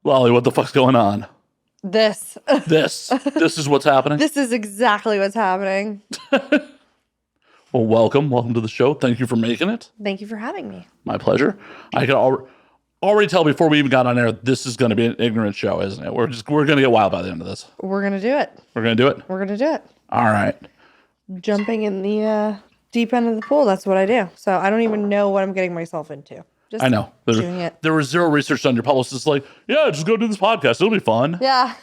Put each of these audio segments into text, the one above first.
Lolly, what the fuck's going on? This is what's happening. This is exactly what's happening. Well, welcome to the show. Thank you for making it. Thank you for having me. My pleasure. I can already tell before we even got on air, this is going to be an ignorant show, isn't it? We're going to get wild by the end of this. We're going to do it. We're going to do it? We're going to do it. All right. Jumping in the deep end of the pool, that's what I do. So I don't even know what I'm getting myself into. Just I know. doing it. There was zero research done. Your publicist like, yeah, just go do this podcast. It'll be fun. Yeah.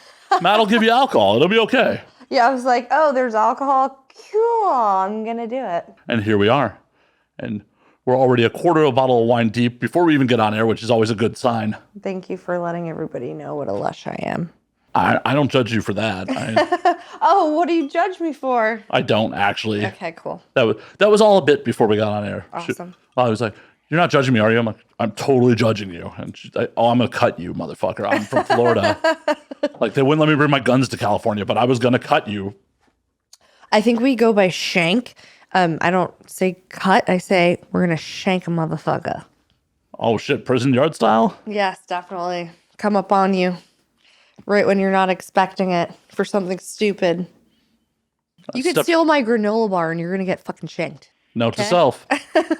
Matt will give you alcohol. It'll be okay. Yeah, I was like, oh, there's alcohol. Cool. I'm going to do it. And here we are. And we're already a quarter of a bottle of wine deep before we even get on air, which is always a good sign. Thank you for letting everybody know what a lush I am. I don't judge you for that. Oh, what do you judge me for? I don't actually. Okay, cool. That was all a bit before we got on air. Awesome. I was like, you're not judging me, are you? I'm like, I'm totally judging you. And she's like, oh, I'm going to cut you, motherfucker. I'm from Florida. Like, they wouldn't let me bring my guns to California, but I was going to cut you. I think we go by shank. I don't say cut. I say we're going to shank a motherfucker. Oh, shit. Prison yard style? Yes, definitely. Come up on you right when you're not expecting it for something stupid. You could steal my granola bar and you're going to get fucking shanked. Note to self.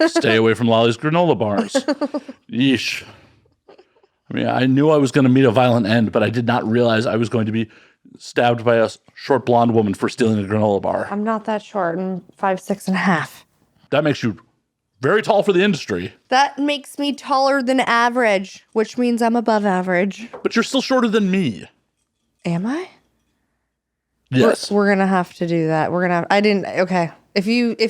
Stay away from Lolly's granola bars. Yeesh. I mean, I knew I was going to meet a violent end, but I did not realize I was going to be stabbed by a short blonde woman for stealing a granola bar. I'm not that short. I'm 5'6.5". That makes you very tall for the industry. That makes me taller than average, which means I'm above average. But you're still shorter than me. Am I? Yes. We're going to have to do that. Okay. If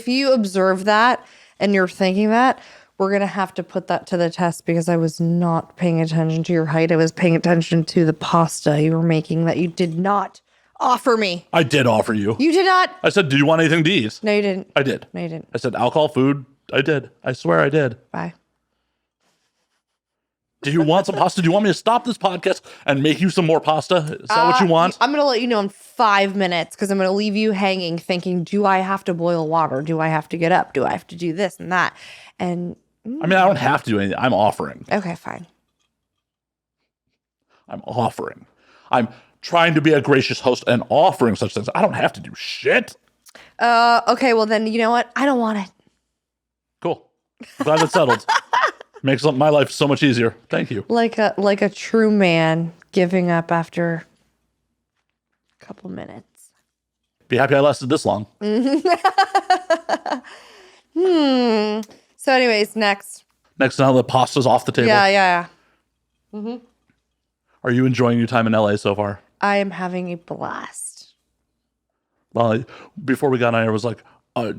you observe that and you're thinking that, we're going to have to put that to the test because I was not paying attention to your height. I was paying attention to the pasta you were making that you did not offer me. I did offer you. You did not. I said, do you want anything to eat? No, you didn't. I did. No, you didn't. I said, alcohol, food. I did. I swear I did. Bye. Do you want some pasta? Do you want me to stop this podcast and make you some more pasta? Is that what you want? I'm going to let you know in 5 minutes because I'm going to leave you hanging thinking, do I have to boil water? Do I have to get up? Do I have to do this and that? And I mean, I don't have to do anything. I'm offering. Okay, fine. I'm offering. I'm trying to be a gracious host and offering such things. I don't have to do shit. Okay, well then, you know what? I don't want it. Cool. Glad it's settled. Makes my life so much easier. Thank you. Like a true man giving up after a couple minutes. Be happy I lasted this long. So anyways, next. Next, now the pasta's off the table. Yeah. Mm-hmm. Are you enjoying your time in LA so far? I am having a blast. Well, before we got on air, I was like,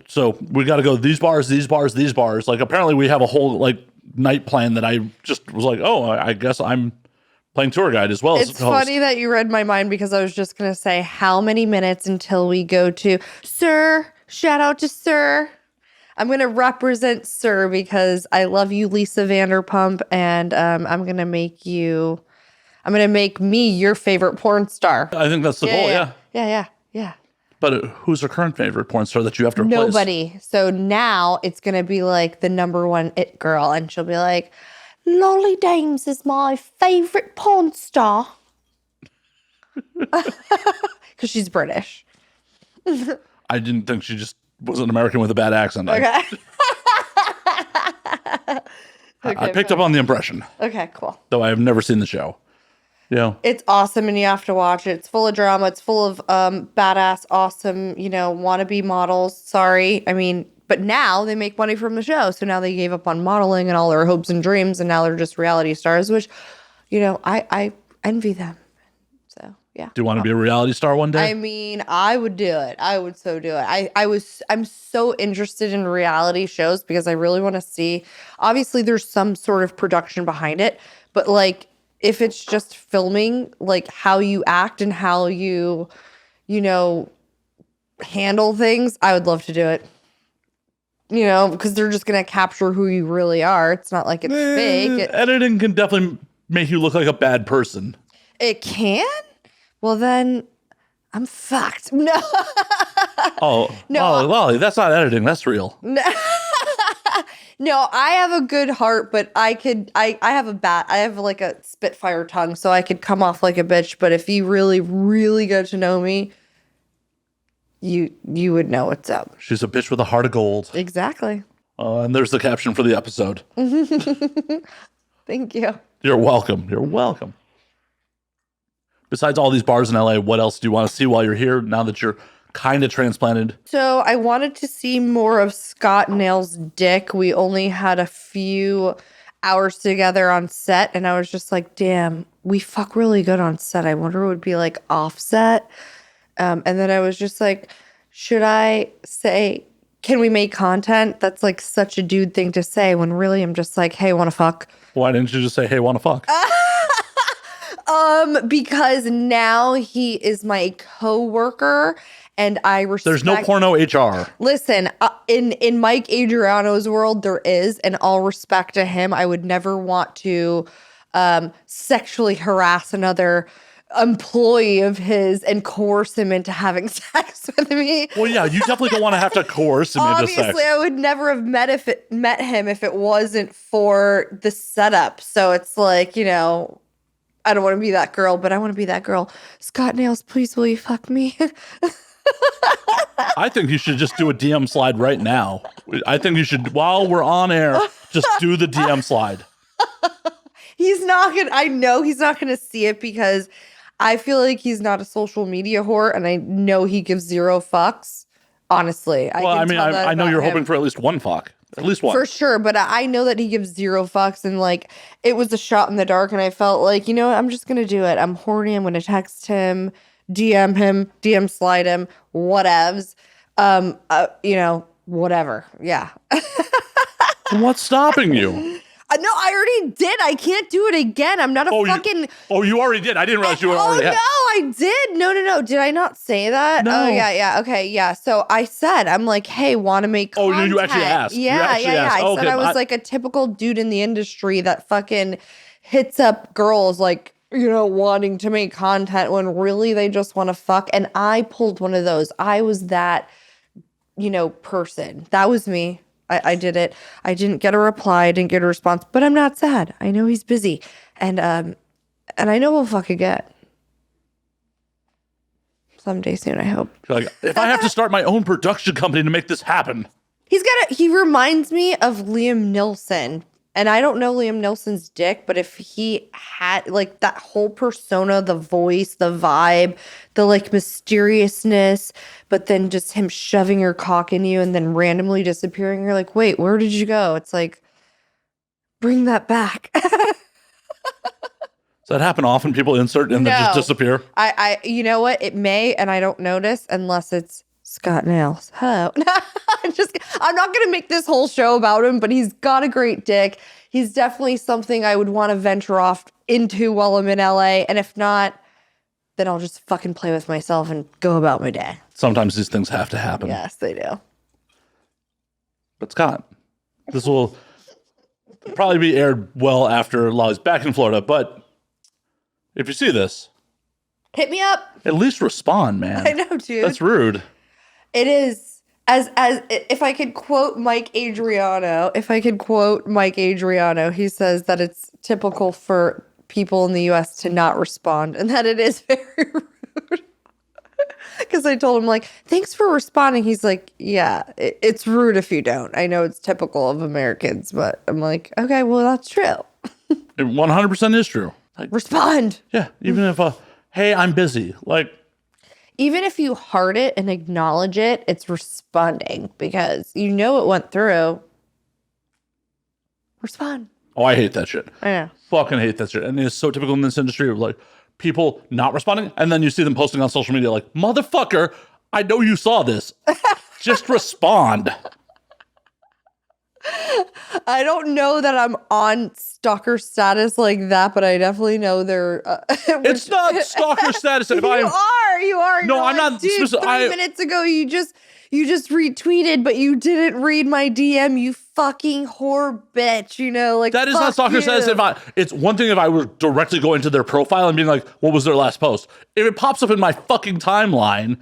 so we got to go these bars. Like, apparently we have a whole night plan that I just was like, oh, I guess I'm playing tour guide as well. It's funny that you read my mind because I was just going to say how many minutes until we go to Sir. Shout out to Sir. I'm going to represent Sir because I love you, Lisa Vanderpump, and I'm going to make me your favorite porn star. I think that's the goal, Yeah. But who's her current favorite porn star that you have to replace? Nobody. So now it's going to be like the number one it girl, and she'll be like, Lolly Dames is my favorite porn star. Because she's British. I didn't think she just was an American with a bad accent. Okay. I picked up on the impression. Okay, cool. Though I have never seen the show. Yeah. It's awesome and you have to watch it. It's full of drama. It's full of badass, awesome, wannabe models. Sorry. I mean, but now they make money from the show. So now they gave up on modeling and all their hopes and dreams. And now they're just reality stars, which, I envy them. So, yeah. Do you want to be a reality star one day? I mean, I would do it. I would so do it. I'm so interested in reality shows because I really want to see, obviously there's some sort of production behind it, but if it's just filming, how you act and how you, handle things, I would love to do it. Because they're just going to capture who you really are. It's not like it's fake. Editing can definitely make you look like a bad person. It can? Well, then I'm fucked. No. No. Oh, Lolly, that's not editing. That's real. No, I have a good heart, but I have like a spitfire tongue, so I could come off like a bitch. But if you really, really get to know me, you would know what's up. She's a bitch with a heart of gold. Exactly. And there's the caption for the episode. Thank you. You're welcome. You're welcome. Besides all these bars in LA, what else do you want to see while you're here now that you're kind of transplanted? So I wanted to see more of Scott Nail's dick. We only had a few hours together on set, and I was just like, damn, we fuck really good on set. I wonder what it would be like offset. And then I was just like, should I say, can we make content? That's like such a dude thing to say when really I'm just like, hey, want to fuck? Why didn't you just say, hey, want to fuck? Because now he is my coworker and I respect. There's no porno HR. Listen, in Mike Adriano's world, there is, and all respect to him. I would never want to sexually harass another employee of his and coerce him into having sex with me. Well, yeah, you definitely don't want to have to coerce him into sex. Obviously, I would never have met him if it wasn't for the setup. So it's like, I don't want to be that girl, but I want to be that girl. Scott Nails, please, will you fuck me? I think you should just do a DM slide right now. I think you should, while we're on air, just do the DM slide. I know he's not going to see it because I feel like he's not a social media whore and I know he gives zero fucks. Honestly. I know you're hoping for at least one fuck. At least one. For sure, but I know that he gives zero fucks and like it was a shot in the dark and I felt like, I'm just going to do it. I'm horny. I'm going to text him, DM slide him, whatevs. Whatever. Yeah. What's stopping you? No, I already did. I can't do it again. I'm not a fucking... You already did. I didn't realize you already had. No, I did. No. Did I not say that? No. Oh, yeah. Okay, yeah. So I said, I'm like, hey, want to make content. Oh, you actually asked. Yeah. I said I was like a typical dude in the industry that fucking hits up girls like, wanting to make content when really they just want to fuck. And I pulled one of those. I was that, person. That was me. I did it. I didn't get a reply. I didn't get a response, but I'm not sad. I know he's busy, and I know we'll fuck again someday soon. I hope. Like, if I have to start my own production company to make this happen, he reminds me of Liam Neeson, and I don't know Liam Neeson's dick, but if he had like that whole persona, the voice, the vibe, the like mysteriousness, but then just him shoving your cock in you and then randomly disappearing. You're like, wait, where did you go? It's like, bring that back. Does that happen often? People insert and then just disappear? You know what? It may, and I don't notice unless it's Scott Nails. Hello. I'm not going to make this whole show about him, but he's got a great dick. He's definitely something I would want to venture off into while I'm in LA. And if not, then I'll just fucking play with myself and go about my day. Sometimes these things have to happen. Yes, they do. But Scott, this will probably be aired well after Lolly's back in Florida. But if you see this, hit me up. At least respond, man. I know, dude. That's rude. It is. As if I could quote Mike Adriano, he says that it's typical for people in the U.S. to not respond, and that it is very rude. Because I told him, like, thanks for responding. He's like, yeah, it's rude if you don't. I know it's typical of Americans, but I'm like, okay, well, that's true. It 100% is true. Like, respond. Yeah, even if, hey, I'm busy. Like, even if you heart it and acknowledge it, it's responding because it went through. Respond. Oh, I hate that shit. I know. Fucking hate that shit. And it's so typical in this industry of like people not responding. And then you see them posting on social media like, motherfucker, I know you saw this. Just respond. I don't know that I'm on stalker status like that, but I definitely know they're. It's not stalker status. If you are. No, I'm not. Dude, 3 minutes ago, you just retweeted, but you didn't read my DM. You fucking whore bitch. Like that is not stalker status. It's one thing if I were directly going to their profile and being like, what was their last post? If it pops up in my fucking timeline.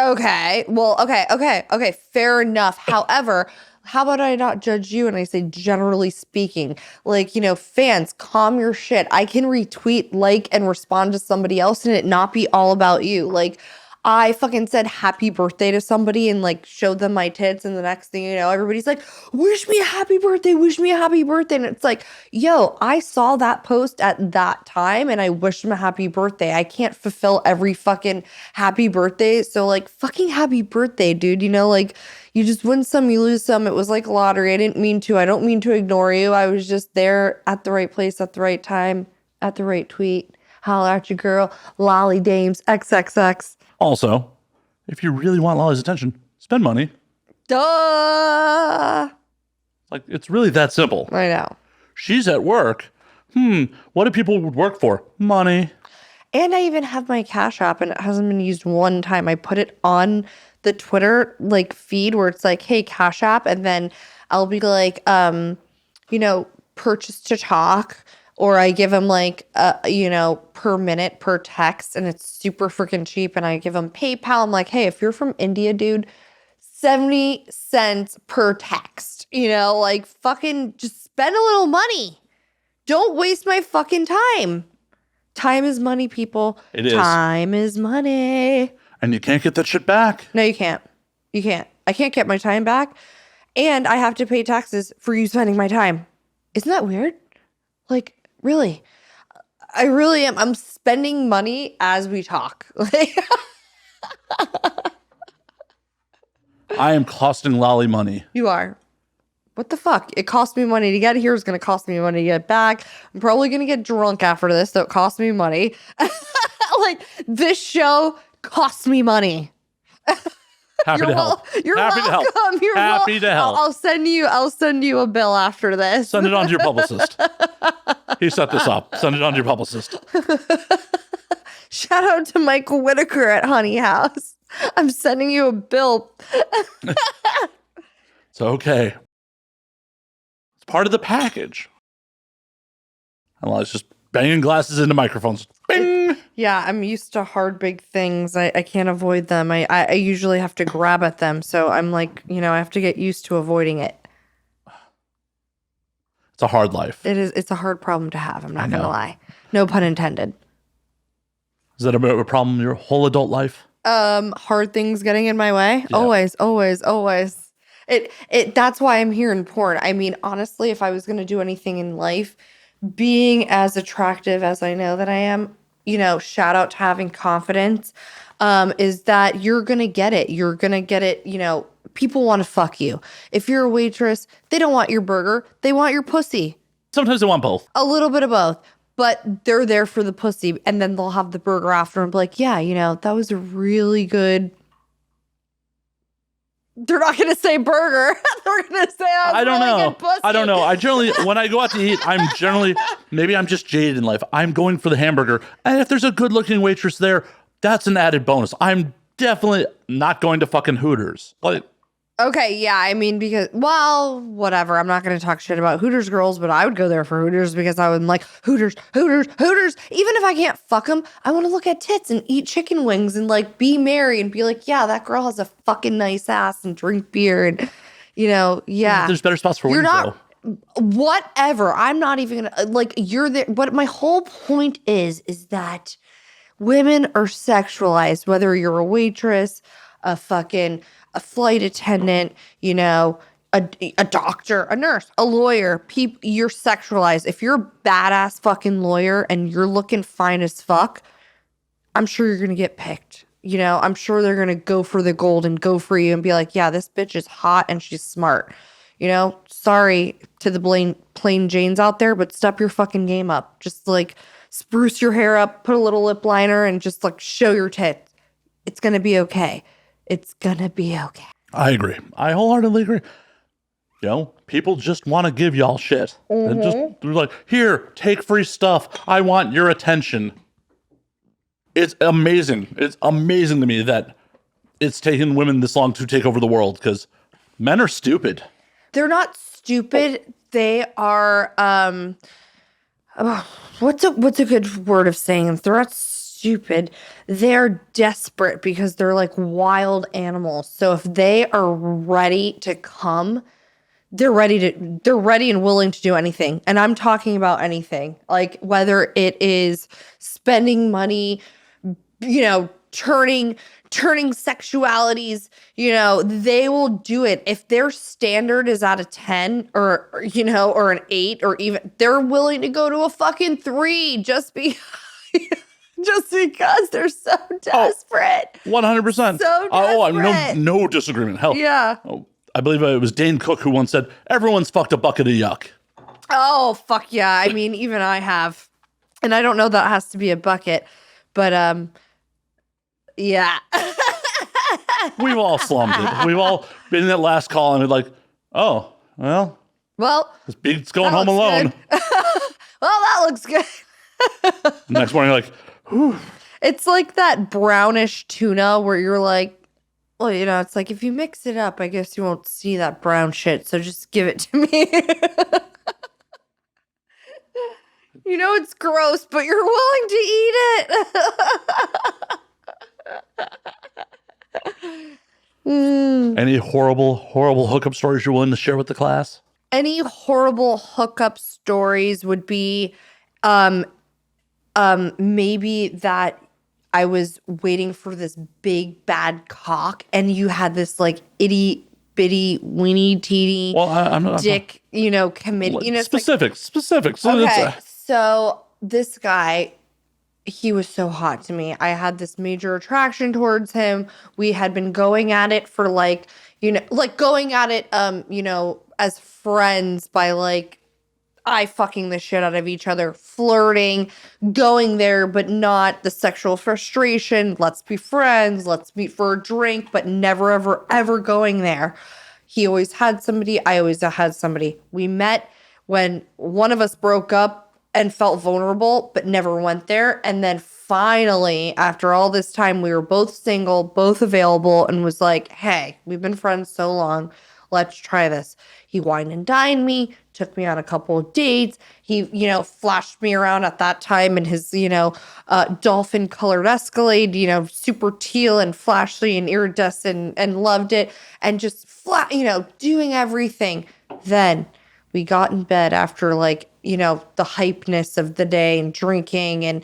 Okay. Well, okay. Fair enough. However, how about I not judge you and I say generally speaking? Like, fans, calm your shit. I can retweet, like, and respond to somebody else and it not be all about you. Like, I fucking said happy birthday to somebody and like showed them my tits, and the next thing you know, everybody's like, wish me a happy birthday, wish me a happy birthday. And it's like, yo, I saw that post at that time and I wished him a happy birthday. I can't fulfill every fucking happy birthday. So like, fucking happy birthday, dude. Like, you just win some, you lose some. It was like a lottery. I didn't mean to. I don't mean to ignore you. I was just there at the right place at the right time, at the right tweet. Holla at your girl, Lolly Dames, XXX. Also, if you really want Lolly's attention, spend money. Duh. Like, it's really that simple. I know. She's at work. What do people work for? Money. And I even have my Cash App and it hasn't been used one time. I put it on the Twitter like feed where it's like, hey, Cash App. And then I'll be like, purchase to talk. Or I give them like, per minute per text, and it's super freaking cheap. And I give them PayPal. I'm like, hey, if you're from India, dude, 70 cents per text. Like fucking just spend a little money. Don't waste my fucking time. Time is money, people. It is. Time is money. And you can't get that shit back. No, you can't. You can't. I can't get my time back. And I have to pay taxes for you spending my time. Isn't that weird? Like, really? I really am. I'm spending money as we talk. I am costing Lolly money. You are. What the fuck? It cost me money to get here. It's going to cost me money to get back. I'm probably going to get drunk after this, so it cost me money. Like, this show cost me money. Happy to help. You're happy welcome. To help. You're happy to help. I'll send you a bill after this. Send it on to your publicist. He set this up. Send it on to your publicist. Shout out to Michael Whitaker at Honey House. I'm sending you a bill. It's okay. It's part of the package. And it's just banging glasses into microphones. Bing! Yeah, I'm used to hard, big things. I can't avoid them. I usually have to grab at them. So I'm like, I have to get used to avoiding it. It's a hard life. It is. It's a hard problem to have. I'm not going to lie. No pun intended. Is that a problem in your whole adult life? Hard things getting in my way. Yeah. Always. That's why I'm here in porn. I mean, honestly, if I was going to do anything in life, being as attractive as I know that I am, shout out to having confidence, is that you're going to get it. You're going to get it. People want to fuck you. If you're a waitress, they don't want your burger. They want your pussy. Sometimes they want both. A little bit of both. But they're there for the pussy, and then they'll have the burger after and be like, yeah, that was a really good. They're not going to say burger. They're going to say, I don't really know. Good pussy. I don't know. I generally, when I go out to eat, maybe I'm just jaded in life. I'm going for the hamburger. And if there's a good looking waitress there, that's an added bonus. I'm definitely not going to fucking Hooters. Like, okay, yeah, I mean, because, well, whatever. I'm not going to talk shit about Hooters girls, but I would go there for Hooters because I would like, Hooters. Even if I can't fuck them, I want to look at tits and eat chicken wings and, like, be merry and be like, yeah, that girl has a fucking nice ass and drink beer and, yeah. There's better spots for women, though. Whatever. I'm not even going to, like, you're there. But my whole point is that women are sexualized, whether you're a waitress, a flight attendant, a doctor, a nurse, a lawyer. You're sexualized. If you're a badass fucking lawyer and you're looking fine as fuck, I'm sure you're going to get picked. I'm sure they're going to go for the gold and go for you and be like, yeah, this bitch is hot and she's smart. Sorry to the plain Janes out there, but step your fucking game up. Just like spruce your hair up, put a little lip liner and just like show your tits. It's going to be okay. It's gonna be okay. I agree. I wholeheartedly agree. People just want to give y'all shit. Mm-hmm. They're like, here, take free stuff. I want your attention. It's amazing. It's amazing to me that it's taken women this long to take over the world because men are stupid. They're not stupid. They are, what's a good word of saying this? They're not stupid. They're desperate because they're like wild animals. So if they are ready to come, they're ready and willing to do anything. And I'm talking about anything. Like whether it is spending money, turning sexualities, they will do it. If their standard is at a 10 or an 8, or even they're willing to go to a fucking 3 just because they're so desperate. 100%. So desperate. No disagreement. Hell. Yeah. Oh, I believe it was Dane Cook who once said, everyone's fucked a bucket of yuck. Oh, fuck yeah. I mean, even I have. And I don't know that has to be a bucket, but yeah. We've all slummed it. We've all been in that last call and we're like, oh, well, this beat's going home alone. Well, that looks good. Next morning, you're like, whew. It's like that brownish tuna where you're like, well, it's like if you mix it up, I guess you won't see that brown shit. So just give it to me. It's gross, but you're willing to eat it. Any horrible hookup stories you're willing to share with the class? Any horrible hookup stories would be maybe that I was waiting for this big bad cock and you had this like itty bitty weeny teeny dick, committee. Specifics. Okay, so this guy, he was so hot to me. I had this major attraction towards him. We had been going at it for as friends by eye fucking the shit out of each other, flirting, going there, but not the sexual frustration. Let's be friends. Let's meet for a drink, but never, ever, ever going there. He always had somebody. I always had somebody. We met when one of us broke up and felt vulnerable, but never went there. And then finally, after all this time, we were both single, both available, and was like, hey, we've been friends so long. Let's try this. He wined and dined me, took me on a couple of dates. He, flashed me around at that time in his, dolphin colored Escalade, super teal and flashy and iridescent, and loved it. And just doing everything. Then we got in bed after the hypeness of the day and drinking. And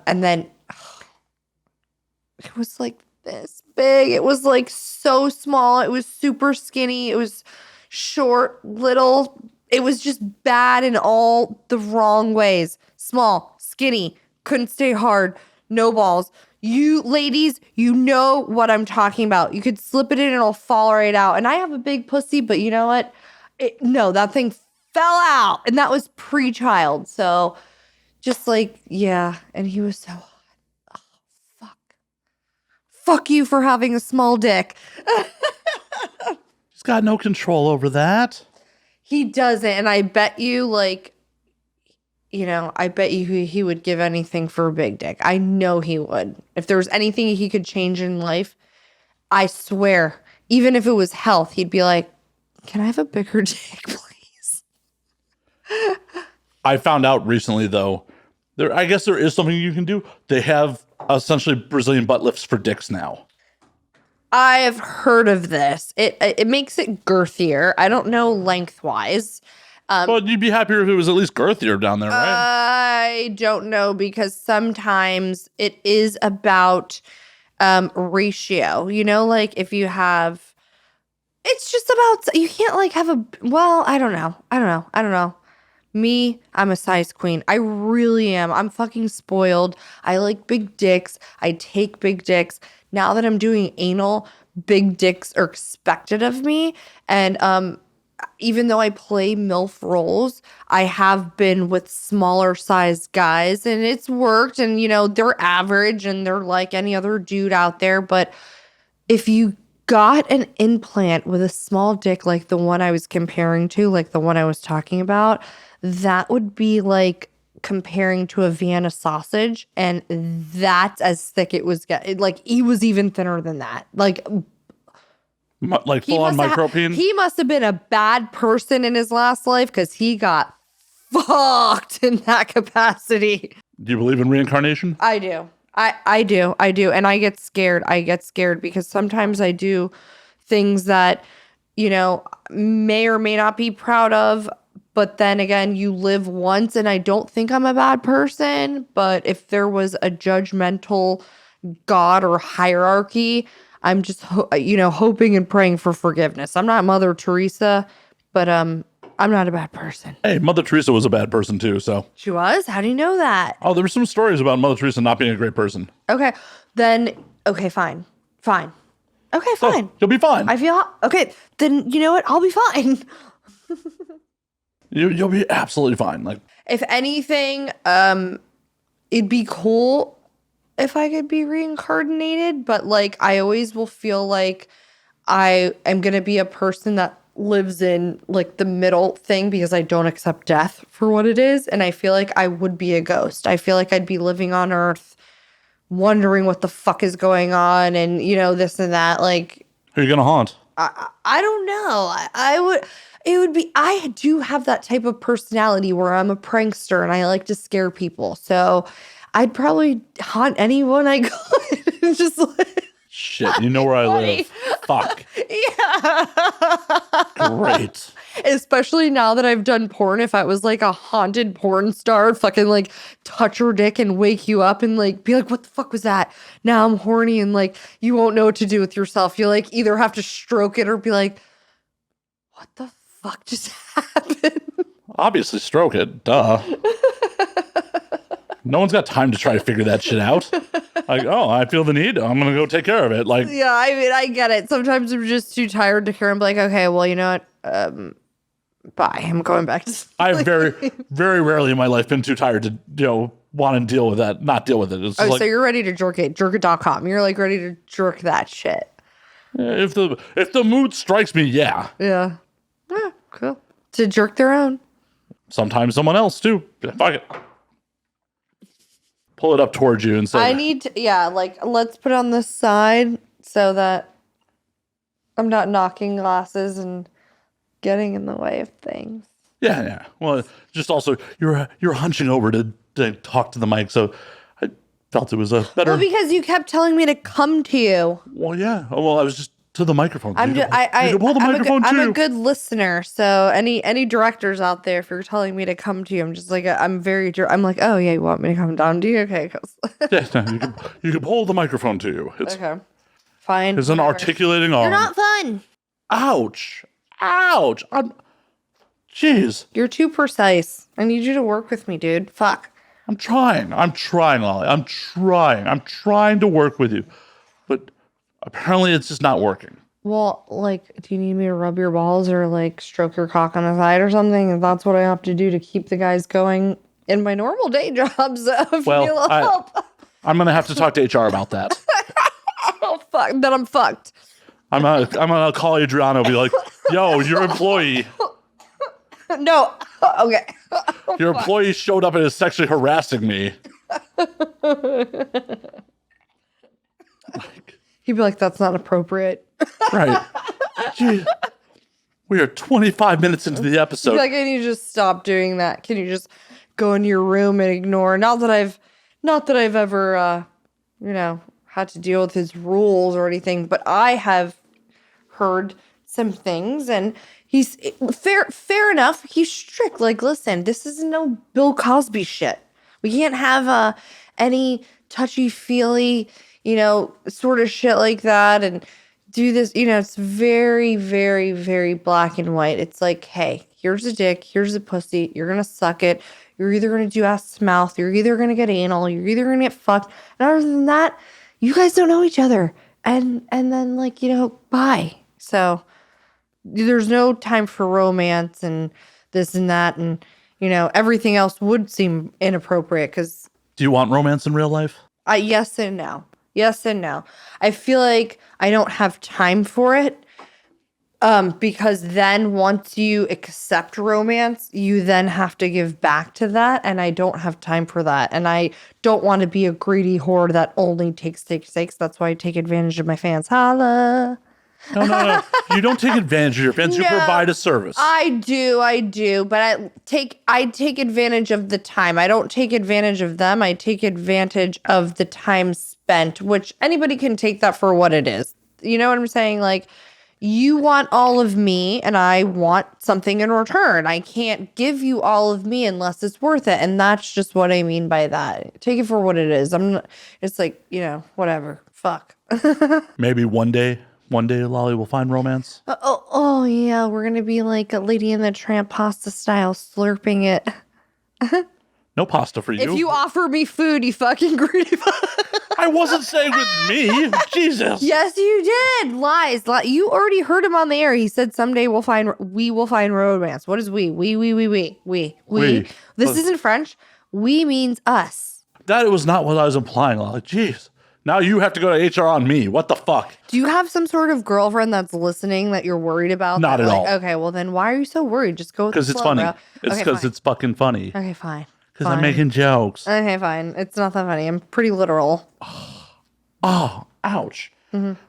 then it was like this big. It was so small. It was super skinny. It was short, little. It was just bad in all the wrong ways. Small, skinny, couldn't stay hard, no balls. You ladies, you know what I'm talking about. You could slip it in and it'll fall right out. And I have a big pussy, but you know what? That thing fell out. And that was pre-child. So just yeah. And he was so hot. Oh, fuck. Fuck you for having a small dick. He's got no control over that. He doesn't. And I bet you I bet you he would give anything for a big dick. I know he would. If there was anything he could change in life, I swear, even if it was health, he'd be like, can I have a bigger dick, please? I found out recently, though, I guess there is something you can do. They have essentially Brazilian butt lifts for dicks now. I have heard of this. It makes it girthier. I don't know lengthwise. Well, you'd be happier if it was at least girthier down there, right? I don't know, because sometimes it is about ratio. If you have, it's just about, you can't have I don't know. Me, I'm a size queen. I really am. I'm fucking spoiled. I like big dicks. I take big dicks. Now that I'm doing anal, big dicks are expected of me. And even though I play MILF roles, I have been with smaller sized guys and it's worked. And, they're average and they're like any other dude out there. But if you got an implant with a small dick like the one I was comparing to, like the one I was talking about, that would be like comparing to a Vienna sausage, and that's as thick it was. He was even thinner than that. Full on micropene? He must have been a bad person in his last life because he got fucked in that capacity. Do you believe in reincarnation? I do. I do. And I get scared. Because sometimes I do things that may or may not be proud of. But then again, you live once, and I don't think I'm a bad person. But if there was a judgmental God or hierarchy, I'm just, hoping and praying for forgiveness. I'm not Mother Teresa, but I'm not a bad person. Hey, Mother Teresa was a bad person too, so. She was? How do you know that? Oh, there were some stories about Mother Teresa not being a great person. Okay, then, okay, fine. Okay, fine. So, you'll be fine. Okay, then you know what? I'll be fine. You'll be absolutely fine. Like, if anything, it'd be cool if I could be reincarnated, but like I always will feel like I am gonna be a person that lives in like the middle thing because I don't accept death for what it is, and I feel like I would be a ghost. I feel like I'd be living on Earth, wondering what the fuck is going on, and this and that. Like, who are you gonna haunt? I don't know. I would. It would be, I do have that type of personality where I'm a prankster and I like to scare people. So I'd probably haunt anyone I could. Just like, shit, you know where I live. Fuck. Yeah. Great. Especially now that I've done porn, if I was like a haunted porn star, I'd fucking like touch your dick and wake you up and like be like, what the fuck was that? Now I'm horny and like you won't know what to do with yourself. You like either have to stroke it or be like, what the fuck just happened? Obviously stroke it. Duh. No one's got time to try to figure that shit out. Like, oh, I feel the need. I'm going to go take care of it. Like, yeah, I mean, I get it. Sometimes I'm just too tired to care. I'm like, okay, well, you know what? Bye. I'm going back to sleep. I've very, very rarely in my life been too tired to, want to deal with that, not deal with it. It's so you're ready to jerk it, jerk.com. You're like ready to jerk that shit. If the mood strikes me, yeah. Yeah. Yeah, cool. To jerk their own. Sometimes someone else too. Fuck it. Pull it up towards you and say, I need to, let's put it on this side so that I'm not knocking glasses and getting in the way of things. Yeah. Well, just also you're hunching over to talk to the mic, so I felt it was a better. Well, because you kept telling me to come to you. Well, yeah. Well, I was just to the microphone. I'm a good listener. So any directors out there, if you're telling me to come to you, I'm just like I'm like, oh yeah, you want me to come down to you? Okay, yeah, you can pull the microphone to you. Okay, fine. It's an articulating arm. You're not fun. Ouch! Jeez. You're too precise. I need you to work with me, dude. Fuck. I'm trying, Lolly. I'm trying to work with you, but apparently it's just not working. Well, like, do you need me to rub your balls or like stroke your cock on the side or something? If that's what I have to do to keep the guys going in my normal day jobs, help. I'm gonna have to talk to HR about that. Oh fuck! Then I'm fucked. I'm gonna call Adriano and be like, "Yo, your employee." No. Okay. Your employee showed up and is sexually harassing me. He'd be like, that's not appropriate. Right. Gee, we are 25 minutes into the episode. He'd be like, can you just stop doing that? Can you just go in your room and ignore? Not that I've ever, had to deal with his rules or anything, but I have heard some things, and he's fair enough. He's strict. Like, listen, this is no Bill Cosby shit. We can't have any touchy-feely, sort of shit like that and do this. It's very, very, very black and white. It's like, hey, here's a dick, here's a pussy. You're going to suck it. You're either going to do ass to mouth. You're either going to get anal. You're either going to get fucked. And other than that, you guys don't know each other. And then, bye. So there's no time for romance and this and that. And, everything else would seem inappropriate because. Do you want romance in real life? Yes and no. Yes and no. I feel like I don't have time for it because then once you accept romance, you then have to give back to that, and I don't have time for that. And I don't want to be a greedy whore that only takes. That's why I take advantage of my fans. Holla. No. You don't take advantage of your fans. You provide a service. I do. But I take advantage of the time. I don't take advantage of them. I take advantage of the time spent, which anybody can take that for what it is. You know what I'm saying? Like, you want all of me and I want something in return. I can't give you all of me unless it's worth it. And that's just what I mean by that. Take it for what it is. It's like, whatever. Fuck. Maybe one day, Lolly will find romance. Oh, yeah. We're going to be like a Lady in the Tramp pasta style, slurping it. No pasta for you. If you offer me food, you fucking greedy. I wasn't saying with me. Jesus. Yes, you did. Lies. You already heard him on the air. He said someday we will find romance. What is we? We. This isn't French. We means us. That was not what I was implying, Lolly. Jeez. Now you have to go to HR on me. What the fuck? Do you have some sort of girlfriend that's listening that you're worried about? Not at all. Okay, well then why are you so worried? Just go with the Because it's funny. bro. It's because it's fucking funny. Okay, fine. Because I'm making jokes. Okay, fine. It's not that funny. I'm pretty literal. Oh, ouch.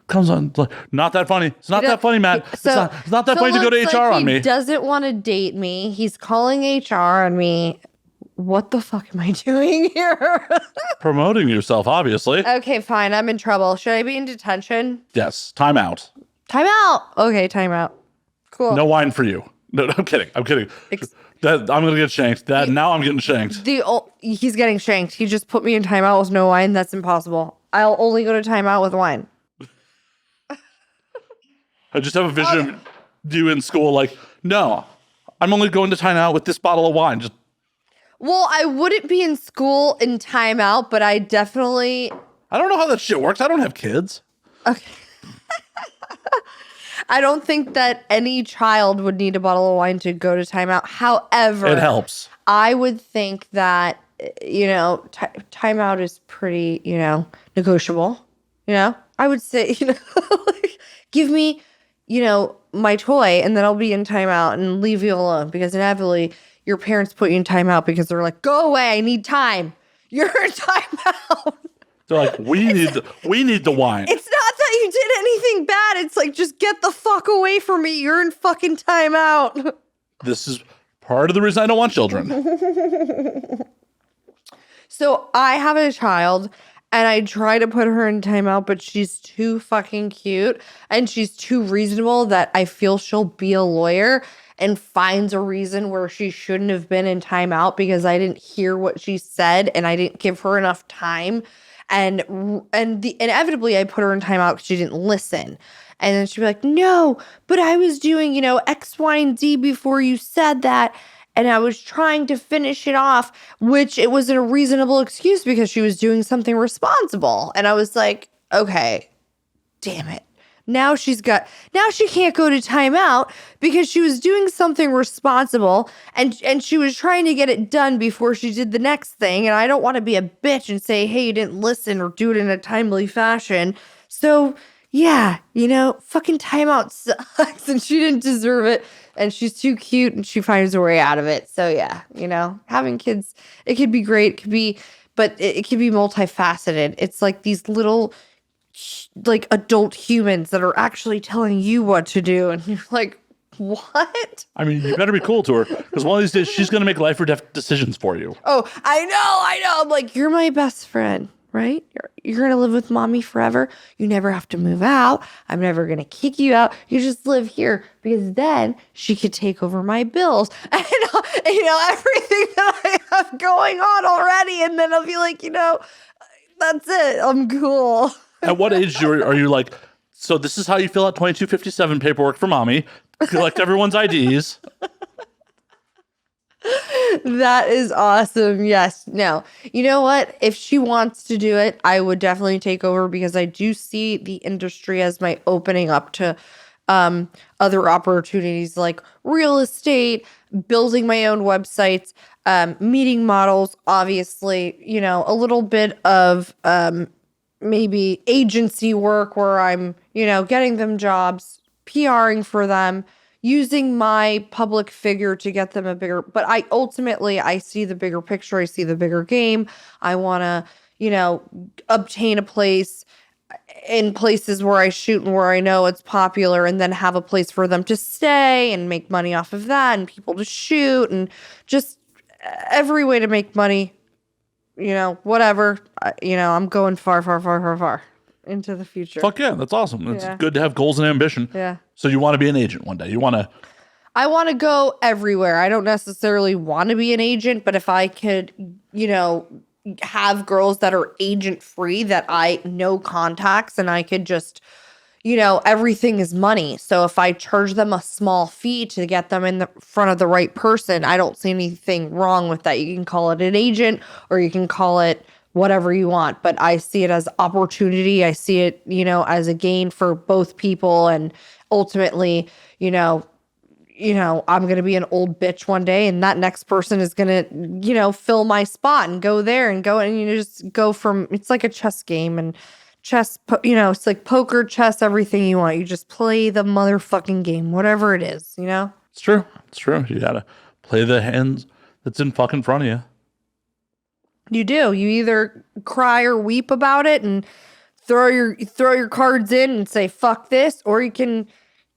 Comes on. Not that funny. It's not that funny, Matt. It's not that funny to go to HR on me. He doesn't want to date me. He's calling HR on me. What the fuck am I doing here? Promoting yourself, obviously. Okay, fine. I'm in trouble. Should I be in detention? Yes. Time out. Time out. Okay, time out. Cool. No wine for you. No, I'm kidding. I'm going to get shanked. Now I'm getting shanked. He's getting shanked. He just put me in timeout with no wine. That's impossible. I'll only go to timeout with wine. I just have a vision of you in school like, no, I'm only going to timeout with this bottle of wine. Well, I wouldn't be in school in timeout, but I definitely... I don't know how that shit works. I don't have kids. Okay. I don't think that any child would need a bottle of wine to go to timeout. However... It helps. I would think that, timeout is pretty, negotiable. I would say, like, give me, my toy and then I'll be in timeout and leave you alone because inevitably... Your parents put you in timeout because they're like, go away, I need time. You're in timeout. They're like, we need the wine. It's not that you did anything bad. It's like, just get the fuck away from me. You're in fucking timeout. This is part of the reason I don't want children. So I have a child and I try to put her in timeout, but she's too fucking cute and she's too reasonable that I feel she'll be a lawyer and finds a reason where she shouldn't have been in timeout because I didn't hear what she said and I didn't give her enough time. And inevitably I put her in timeout because she didn't listen. And then she'd be like, no, but I was doing, X, Y, and Z before you said that. And I was trying to finish it off, which it was a reasonable excuse because she was doing something responsible. And I was like, okay, damn it. Now she can't go to timeout because she was doing something responsible and she was trying to get it done before she did the next thing. And I don't want to be a bitch and say, hey, you didn't listen or do it in a timely fashion. So yeah, fucking timeout sucks and she didn't deserve it. And she's too cute and she finds her way out of it. So yeah, having kids, it could be great. But it could be multifaceted. It's like these little like adult humans that are actually telling you what to do. And you're like, what? I mean, you better be cool to her because one of these days she's going to make life or death decisions for you. Oh, I know. I'm like, you're my best friend, right? You're going to live with mommy forever. You never have to move out. I'm never going to kick you out. You just live here because then she could take over my bills and, everything that I have going on already. And then I'll be like, that's it. I'm cool. At what age are you like, so this is how you fill out 2257 paperwork for mommy, collect everyone's IDs. That is awesome. Yes. No. You know what? If she wants to do it, I would definitely take over because I do see the industry as my opening up to other opportunities like real estate, building my own websites, meeting models, obviously, a little bit of maybe agency work where I'm, getting them jobs, PRing for them, using my public figure to get them but I see the bigger picture. I see the bigger game. I want to, obtain a place in places where I shoot and where I know it's popular and then have a place for them to stay and make money off of that and people to shoot and just every way to make money. Whatever, I'm going far, far, far, far, far into the future. Fuck yeah, that's awesome. It's good to have goals and ambition. Yeah. So you want to be an agent one day. You want to... I want to go everywhere. I don't necessarily want to be an agent, but if I could, have girls that are agent free, that I know contacts, and I could just, everything is money. So if I charge them a small fee to get them in the front of the right person, I don't see anything wrong with that. You can call it an agent or you can call it whatever you want, but I see it as opportunity. I see it, as a gain for both people. And ultimately, I'm going to be an old bitch one day, and that next person is going to, fill my spot and go there and go, and just go from, it's like a chess game, and chess, it's like poker, chess, everything you want. You just play the motherfucking game, whatever it is, It's true. It's true. You got to play the hands that's in fucking front of you. You do. You either cry or weep about it and throw your cards in and say, fuck this, or you can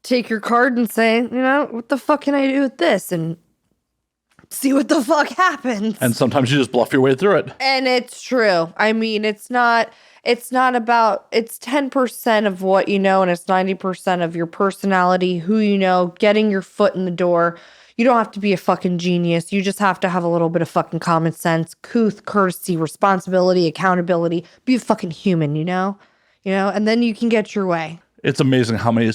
take your card and say, what the fuck can I do with this? And see what the fuck happens. And sometimes you just bluff your way through it. And it's true. I mean, it's not about, it's 10% of what you know, and it's 90% of your personality, who you know, getting your foot in the door. You don't have to be a fucking genius. You just have to have a little bit of fucking common sense, courtesy, responsibility, accountability. Be a fucking human, and then you can get your way. It's amazing how many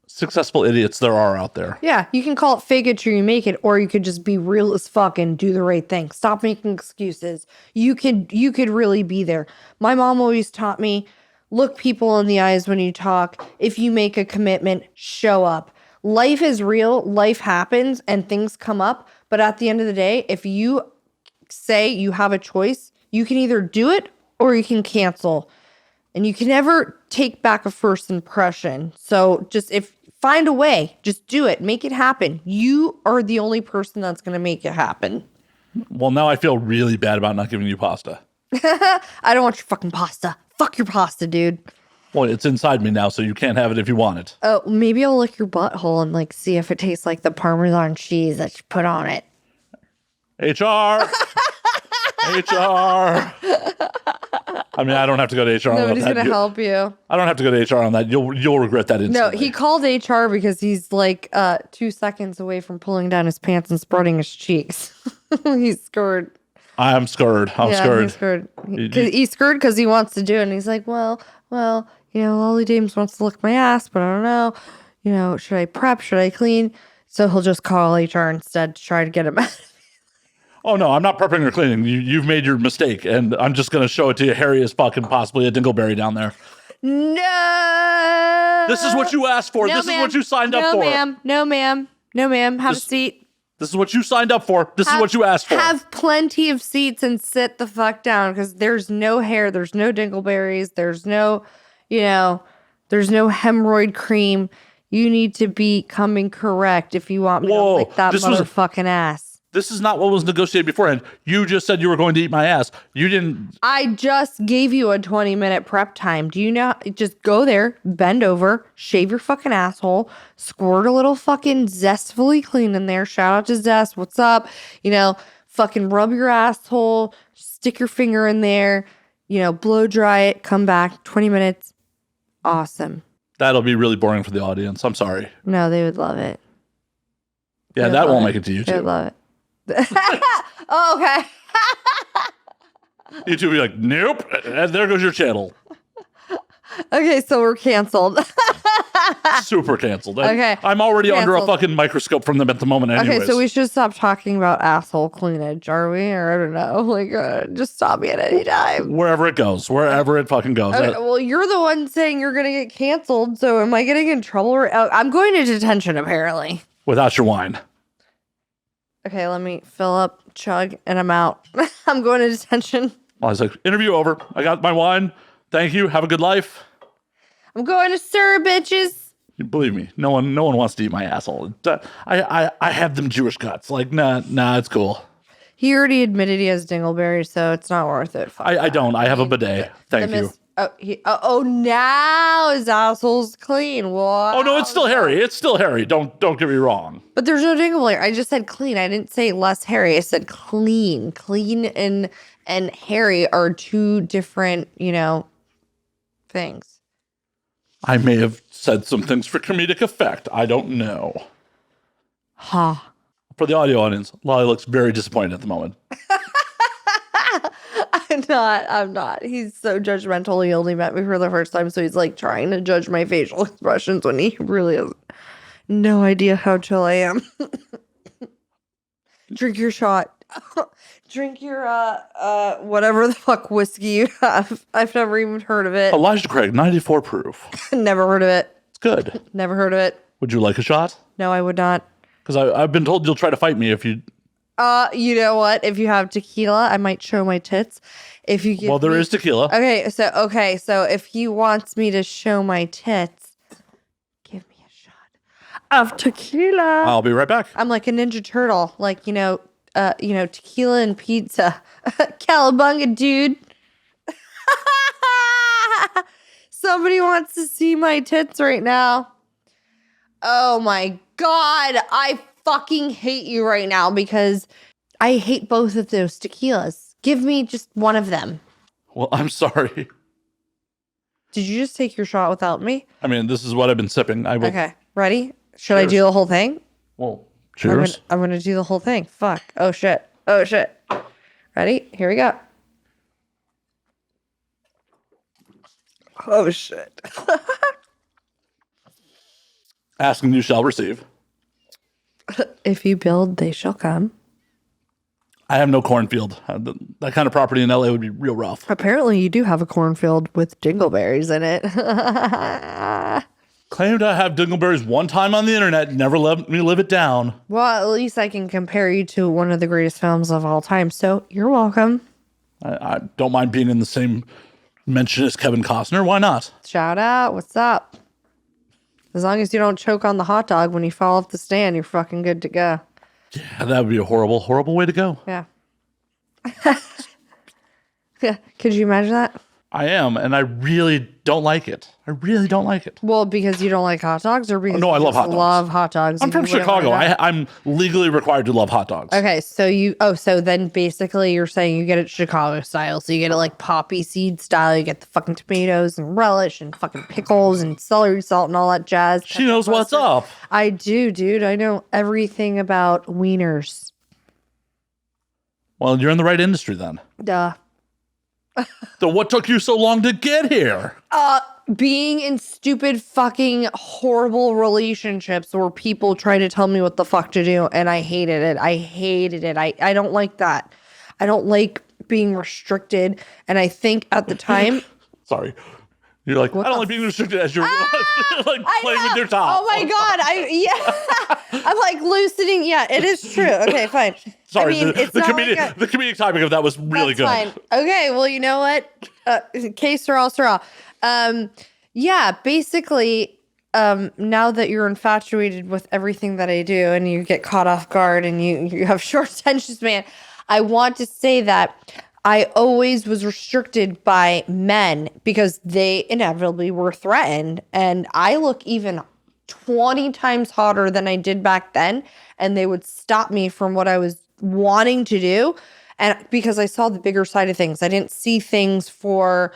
successful idiots there are out there. Yeah, you can call it fake it till you make it, or you could just be real as fuck and do the right thing. Stop making excuses. You could really be there. My mom always taught me, look people in the eyes when you talk. If you make a commitment, show up. Life is real, life happens, and things come up. But at the end of the day, if you say you have a choice, you can either do it or you can cancel. And you can never take back a first impression. So find a way, just do it, make it happen. You are the only person that's going to make it happen. Well, now I feel really bad about not giving you pasta. I don't want your fucking pasta. Fuck your pasta, dude. Well, it's inside me now, so you can't have it if you want it. Oh, maybe I'll lick your butthole and see if it tastes like the Parmesan cheese that you put on it. HR. HR. I mean, I don't have to go to HR. Nobody's going to help you. I don't have to go to HR on that. You'll regret that instantly. No, he called HR because he's 2 seconds away from pulling down his pants and spreading his cheeks. He's scared. I'm scared. I'm scared. He's scared. He's scared because he wants to do it. And he's like, well, Lolly Dames wants to lick my ass, but I don't know. Should I prep? Should I clean? So he'll just call HR instead to try to get him out. Oh, no, I'm not prepping or cleaning. You've made your mistake, and I'm just going to show it to you hairy as fuck and possibly a dingleberry down there. No! This is what you asked for. This is what you signed up for. No, ma'am. Have a seat. This is what you signed up for. This is what you asked for. Have plenty of seats and sit the fuck down, because there's no hair. There's no dingleberries. There's no, there's no hemorrhoid cream. You need to be coming correct if you want me to lick that motherfucking ass. This is not what was negotiated beforehand. You just said you were going to eat my ass. You didn't. I just gave you a 20-minute prep time. Do you know? Just go there, bend over, shave your fucking asshole, squirt a little fucking Zestfully Clean in there. Shout out to Zest. What's up? Fucking rub your asshole, stick your finger in there, blow dry it, come back, 20 minutes. Awesome. That'll be really boring for the audience. I'm sorry. No, they would love it. Yeah, that won't make it to YouTube. They would love it. Oh, okay. YouTube will be like, nope. And there goes your channel. Okay, so we're canceled. Super canceled. Okay. I'm already under a fucking microscope from them at the moment anyways. Okay, so we should stop talking about asshole cleanage, are we? Or I don't know. Just stop me at any time. Wherever it goes. Wherever it fucking goes. Okay, well, you're the one saying you're going to get canceled, so am I getting in trouble? I'm going to detention, apparently. Without your wine. Okay, let me fill up, chug, and I'm out. I'm going to detention. I was like, interview over. I got my wine. Thank you. Have a good life. I'm going to sir, bitches. Believe me, no one wants to eat my asshole. I have them Jewish guts. Nah, it's cool. He already admitted he has dingleberry, so it's not worth it. I don't. I have a bidet. Thank you. Now his asshole's clean. What? Oh, no, it's still hairy. It's still hairy. Don't get me wrong. But there's no dingleberry. I just said clean. I didn't say less hairy. I said clean. Clean and hairy are two different, things. I may have said some things for comedic effect. I don't know. Ha. For the audio audience, Lolly looks very disappointed at the moment. I'm not. He's so judgmental. He only met me for the first time, so he's like trying to judge my facial expressions when he really has no idea how chill I am. Drink your shot. Drink your whatever the fuck whiskey you have. I've never even heard of it. Elijah Craig, 94 proof. Never heard of it. It's good. Never heard of it. Would you like a shot? No, I would not. Because I've been told you'll try to fight me if you... You know what? If you have tequila, I might show my tits. If you give Well, there is tequila. Okay, so if he wants me to show my tits, give me a shot of tequila. I'll be right back. I'm like a Ninja Turtle, like tequila and pizza. Cowabunga, dude. Somebody wants to see my tits right now. Oh my God, I fucking hate you right now because I hate both of those tequilas. Give me just one of them. Well, I'm sorry. Did you just take your shot without me? I mean, this is what I've been sipping. Okay, ready? Should I do the whole thing? Well, cheers. I'm gonna do the whole thing. Fuck. Oh shit. Ready? Here we go. Oh shit. Ask and you shall receive. If you build, they shall come. I have no cornfield. That kind of property in LA would be real rough. Apparently, you do have a cornfield with dingleberries in it. Claimed I have dingleberries one time on the internet. Never let me live it down. Well, at least I can compare you to one of the greatest films of all time. So you're welcome. I don't mind being in the same mention as Kevin Costner. Why not? Shout out. What's up? As long as you don't choke on the hot dog when you fall off the stand, you're fucking good to go. Yeah, that would be a horrible, horrible way to go. Yeah. Yeah. Could you imagine that? I am, and I really don't like it. I really don't like it. Well, because you don't like hot dogs, or because No, I you love just hot dogs. love hot dogs. I'm and from you wouldn't Chicago. want to- I'm legally required to love hot dogs. Okay, so then basically you're saying you get it Chicago style. So you get it like poppy seed style. You get the fucking tomatoes and relish and fucking pickles and celery salt and all that jazz. She knows what's up. I do, dude. I know everything about wieners. Well, you're in the right industry then. Duh. So what took you so long to get here? Being in stupid fucking horrible relationships where people try to tell me what the fuck to do, and I hated it. I don't like that. I don't like being restricted. And I think at the time Sorry. You're like, I don't like being restricted as you're like playing with your top. Oh my God. I'm like loosening. Yeah, it is true. Okay, fine. Sorry, I mean, it's the not comedic like the comedic timing of that was really That's good. fine. Okay, well, you know what? Que sera. Yeah, basically, now that you're infatuated with everything that I do and you get caught off guard and you have short attention span, I want to say that I always was restricted by men because they inevitably were threatened. And I look even 20 times hotter than I did back then. And they would stop me from what I was wanting to do. And because I saw the bigger side of things, I didn't see things for,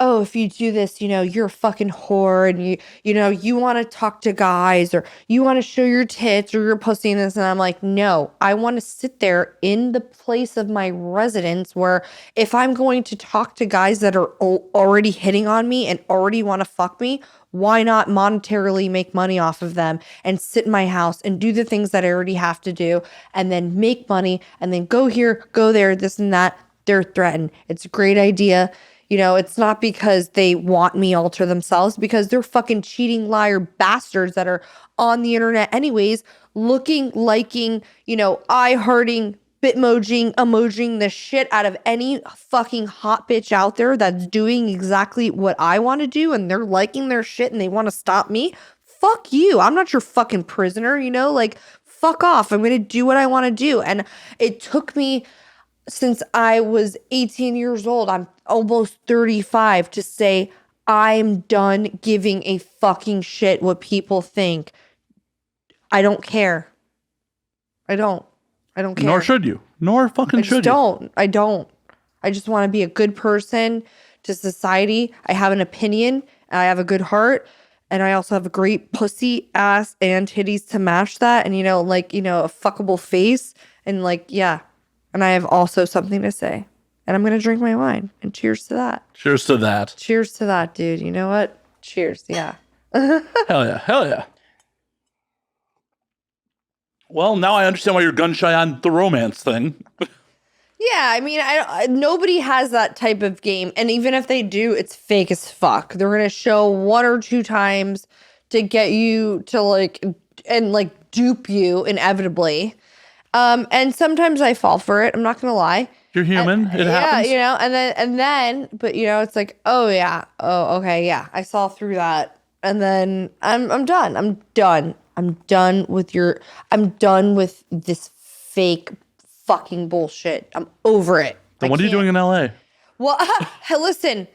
oh, if you do this, you're a fucking whore and you want to talk to guys or you want to show your tits or your pussy and this. And I'm like, no, I want to sit there in the place of my residence where if I'm going to talk to guys that are already hitting on me and already want to fuck me, why not monetarily make money off of them and sit in my house and do the things that I already have to do and then make money and then go here, go there, this and that. They're threatened. It's a great idea. It's not because they want me all to themselves, because they're fucking cheating, liar bastards that are on the internet anyways, looking, liking, eye-hearting, bitmojing the shit out of any fucking hot bitch out there that's doing exactly what I want to do and they're liking their shit and they want to stop me. Fuck you. I'm not your fucking prisoner, fuck off. I'm going to do what I want to do. And it took me since I was 18 years old, I'm almost 35, to say I'm done giving a fucking shit what people think. I don't care. I don't care. Nor should you. Nor fucking should you. I don't. I just want to be a good person to society. I have an opinion I have a good heart. And I also have a great pussy, ass, and titties to match that. And, a fuckable face. And, yeah. And I have also something to say. And I'm going to drink my wine. And cheers to that. Cheers to that. Cheers to that, dude. You know what? Cheers. Yeah. Hell yeah. Hell yeah. Well, now I understand why you're gun shy on the romance thing. Yeah, I mean, nobody has that type of game. And even if they do, it's fake as fuck. They're going to show 1 or 2 times to get you to dupe you inevitably. And sometimes I fall for it. I'm not going to lie. You're human. It happens. Yeah, and then, but it's like, oh yeah. Oh, okay. Yeah. I saw through that. And then I'm done. I'm done with this fake fucking bullshit. I'm over it. Then what are you doing in LA? Well, hey, listen.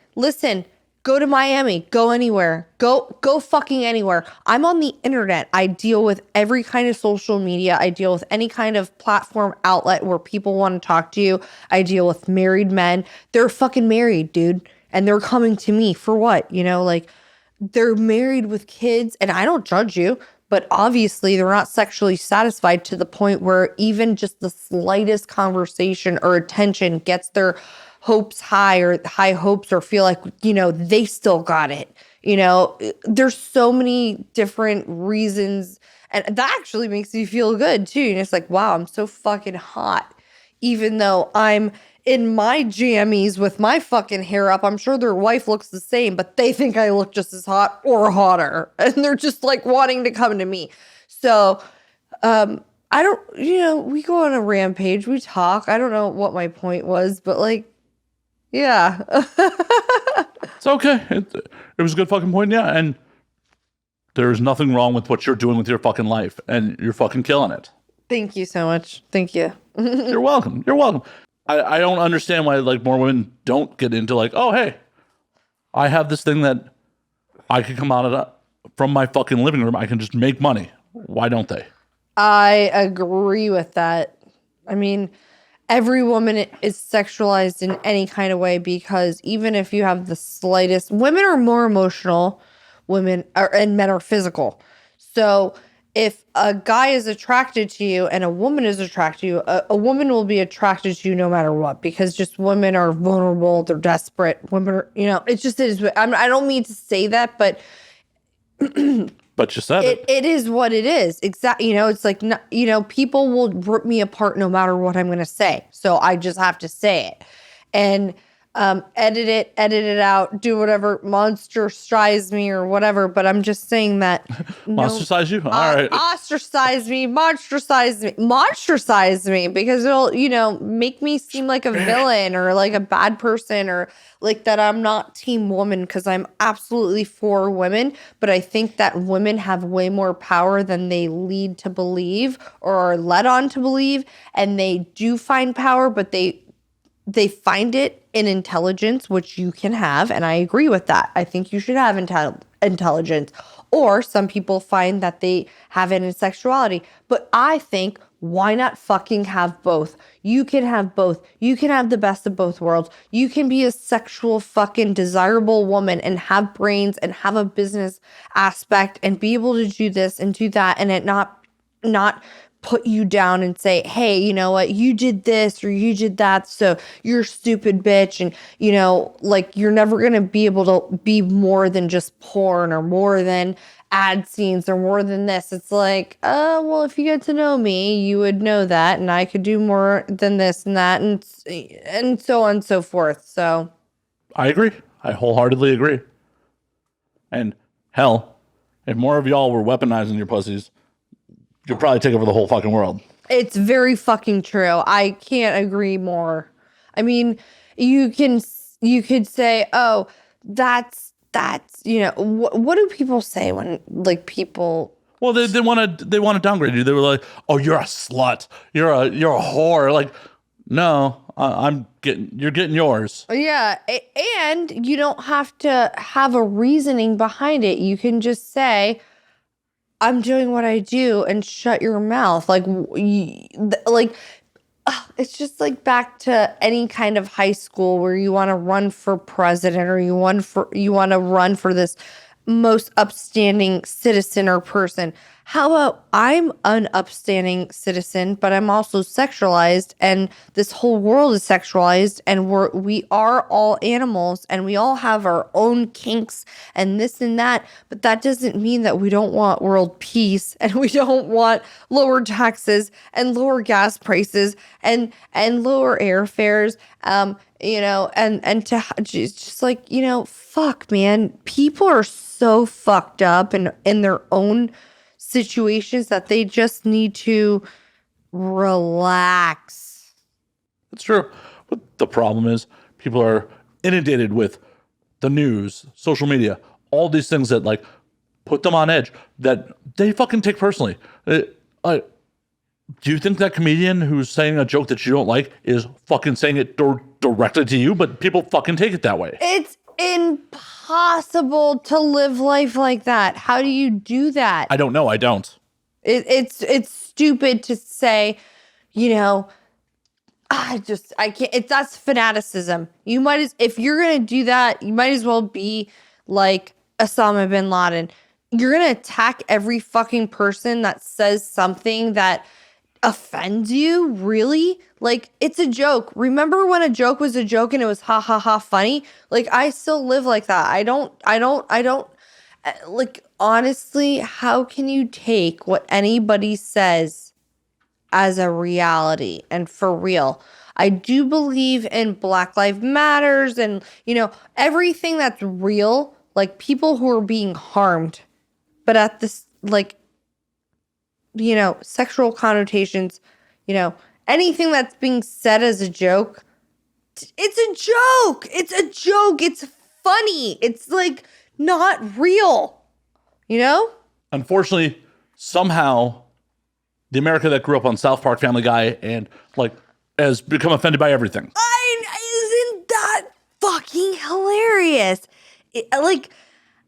Go to Miami. Go anywhere. Go fucking anywhere. I'm on the internet. I deal with every kind of social media. I deal with any kind of platform outlet where people want to talk to you. I deal with married men. They're fucking married, dude. And they're coming to me for what? They're married with kids, and I don't judge you. But obviously, they're not sexually satisfied to the point where even just the slightest conversation or attention gets their hopes high or high hopes or feel like, they still got it. There's so many different reasons. And that actually makes me feel good, too. And it's like, wow, I'm so fucking hot. Even though I'm in my jammies with my fucking hair up, I'm sure their wife looks the same, but they think I look just as hot or hotter. And they're just wanting to come to me. So, I don't, we go on a rampage, we talk. I don't know what my point was, but yeah. It's okay. It was a good fucking point, yeah. And there's nothing wrong with what you're doing with your fucking life. And you're fucking killing it. Thank you so much. Thank you. You're welcome. You're welcome. I don't understand why more women don't get into oh, hey, I have this thing that I can come out of from my fucking living room. I can just make money. Why don't they? I agree with that. I mean, every woman is sexualized in any kind of way because even if you have the slightest, women are more emotional, and men are physical. So if a guy is attracted to you and a woman is attracted to you, a woman will be attracted to you no matter what, because just women are vulnerable. They're desperate. Women are, it just is. I don't mean to say that, but but you said it. It is what it is. Exactly. It's like, people will rip me apart no matter what I'm going to say. So I just have to say it. And edit it out, do whatever, monster-size me or whatever. But I'm just saying that. Monster-size you? All right. Ostracize me, monster-size me, because it'll, make me seem like a villain or like a bad person or like that I'm not team woman, because I'm absolutely for women. But I think that women have way more power than they lead to believe or are led on to believe. And they do find power, but they find it in intelligence, which you can have. And I agree with that. I think you should have intelligence. Or some people find that they have it in sexuality. But I think, why not fucking have both? You can have both. You can have the best of both worlds. You can be a sexual fucking desirable woman and have brains and have a business aspect and be able to do this and do that, and it not put you down and say, hey, you know what, you did this or you did that, so you're a stupid bitch. And, you're never going to be able to be more than just porn or more than ad scenes or more than this. It's like, well, if you get to know me, you would know that, and I could do more than this and that, and so on and so forth. So I agree. I wholeheartedly agree. And hell, if more of y'all were weaponizing your pussies, you'll probably take over the whole fucking world. It's very fucking true. I can't agree more. I mean, you could say, oh, that's what do people say when people? Well, they want to downgrade you. They were like, oh, you're a slut. You're a whore. Like, no, you're getting yours. Yeah, and you don't have to have a reasoning behind it. You can just say, I'm doing what I do, and shut your mouth. it's just like back to any kind of high school where you want to run for president or you want to run for this most upstanding citizen or person. How about I'm an upstanding citizen, but I'm also sexualized, and this whole world is sexualized, and we are all animals, and we all have our own kinks and this and that. But that doesn't mean that we don't want world peace, and we don't want lower taxes and lower gas prices and lower airfares. And to just like, fuck, man, people are so fucked up and in their own situations that they just need to relax. It's true. But the problem is people are inundated with the news, social media, all these things that like put them on edge that they fucking take personally. Do you think that comedian who's saying a joke that you don't like is fucking saying it directly to you? But people fucking take it that way. It's impossible to live life like that. How do you do that? I don't know. I don't. It's stupid to say, I can't. That's fanaticism. If you're gonna do that, you might as well be like Osama bin Laden. You're gonna attack every fucking person that says something that offends you, really? Like, it's a joke. Remember when a joke was a joke and it was ha ha ha funny? Like, I still live like that. I don't like, honestly, how can you take what anybody says as a reality and for real? I do believe in Black Lives Matters and, everything that's real, like people who are being harmed, but at this, like, sexual connotations, anything that's being said as a joke, it's a joke. It's a joke. It's funny. It's like not real, Unfortunately, somehow the America that grew up on South Park, Family Guy, and like has become offended by everything. Isn't that fucking hilarious?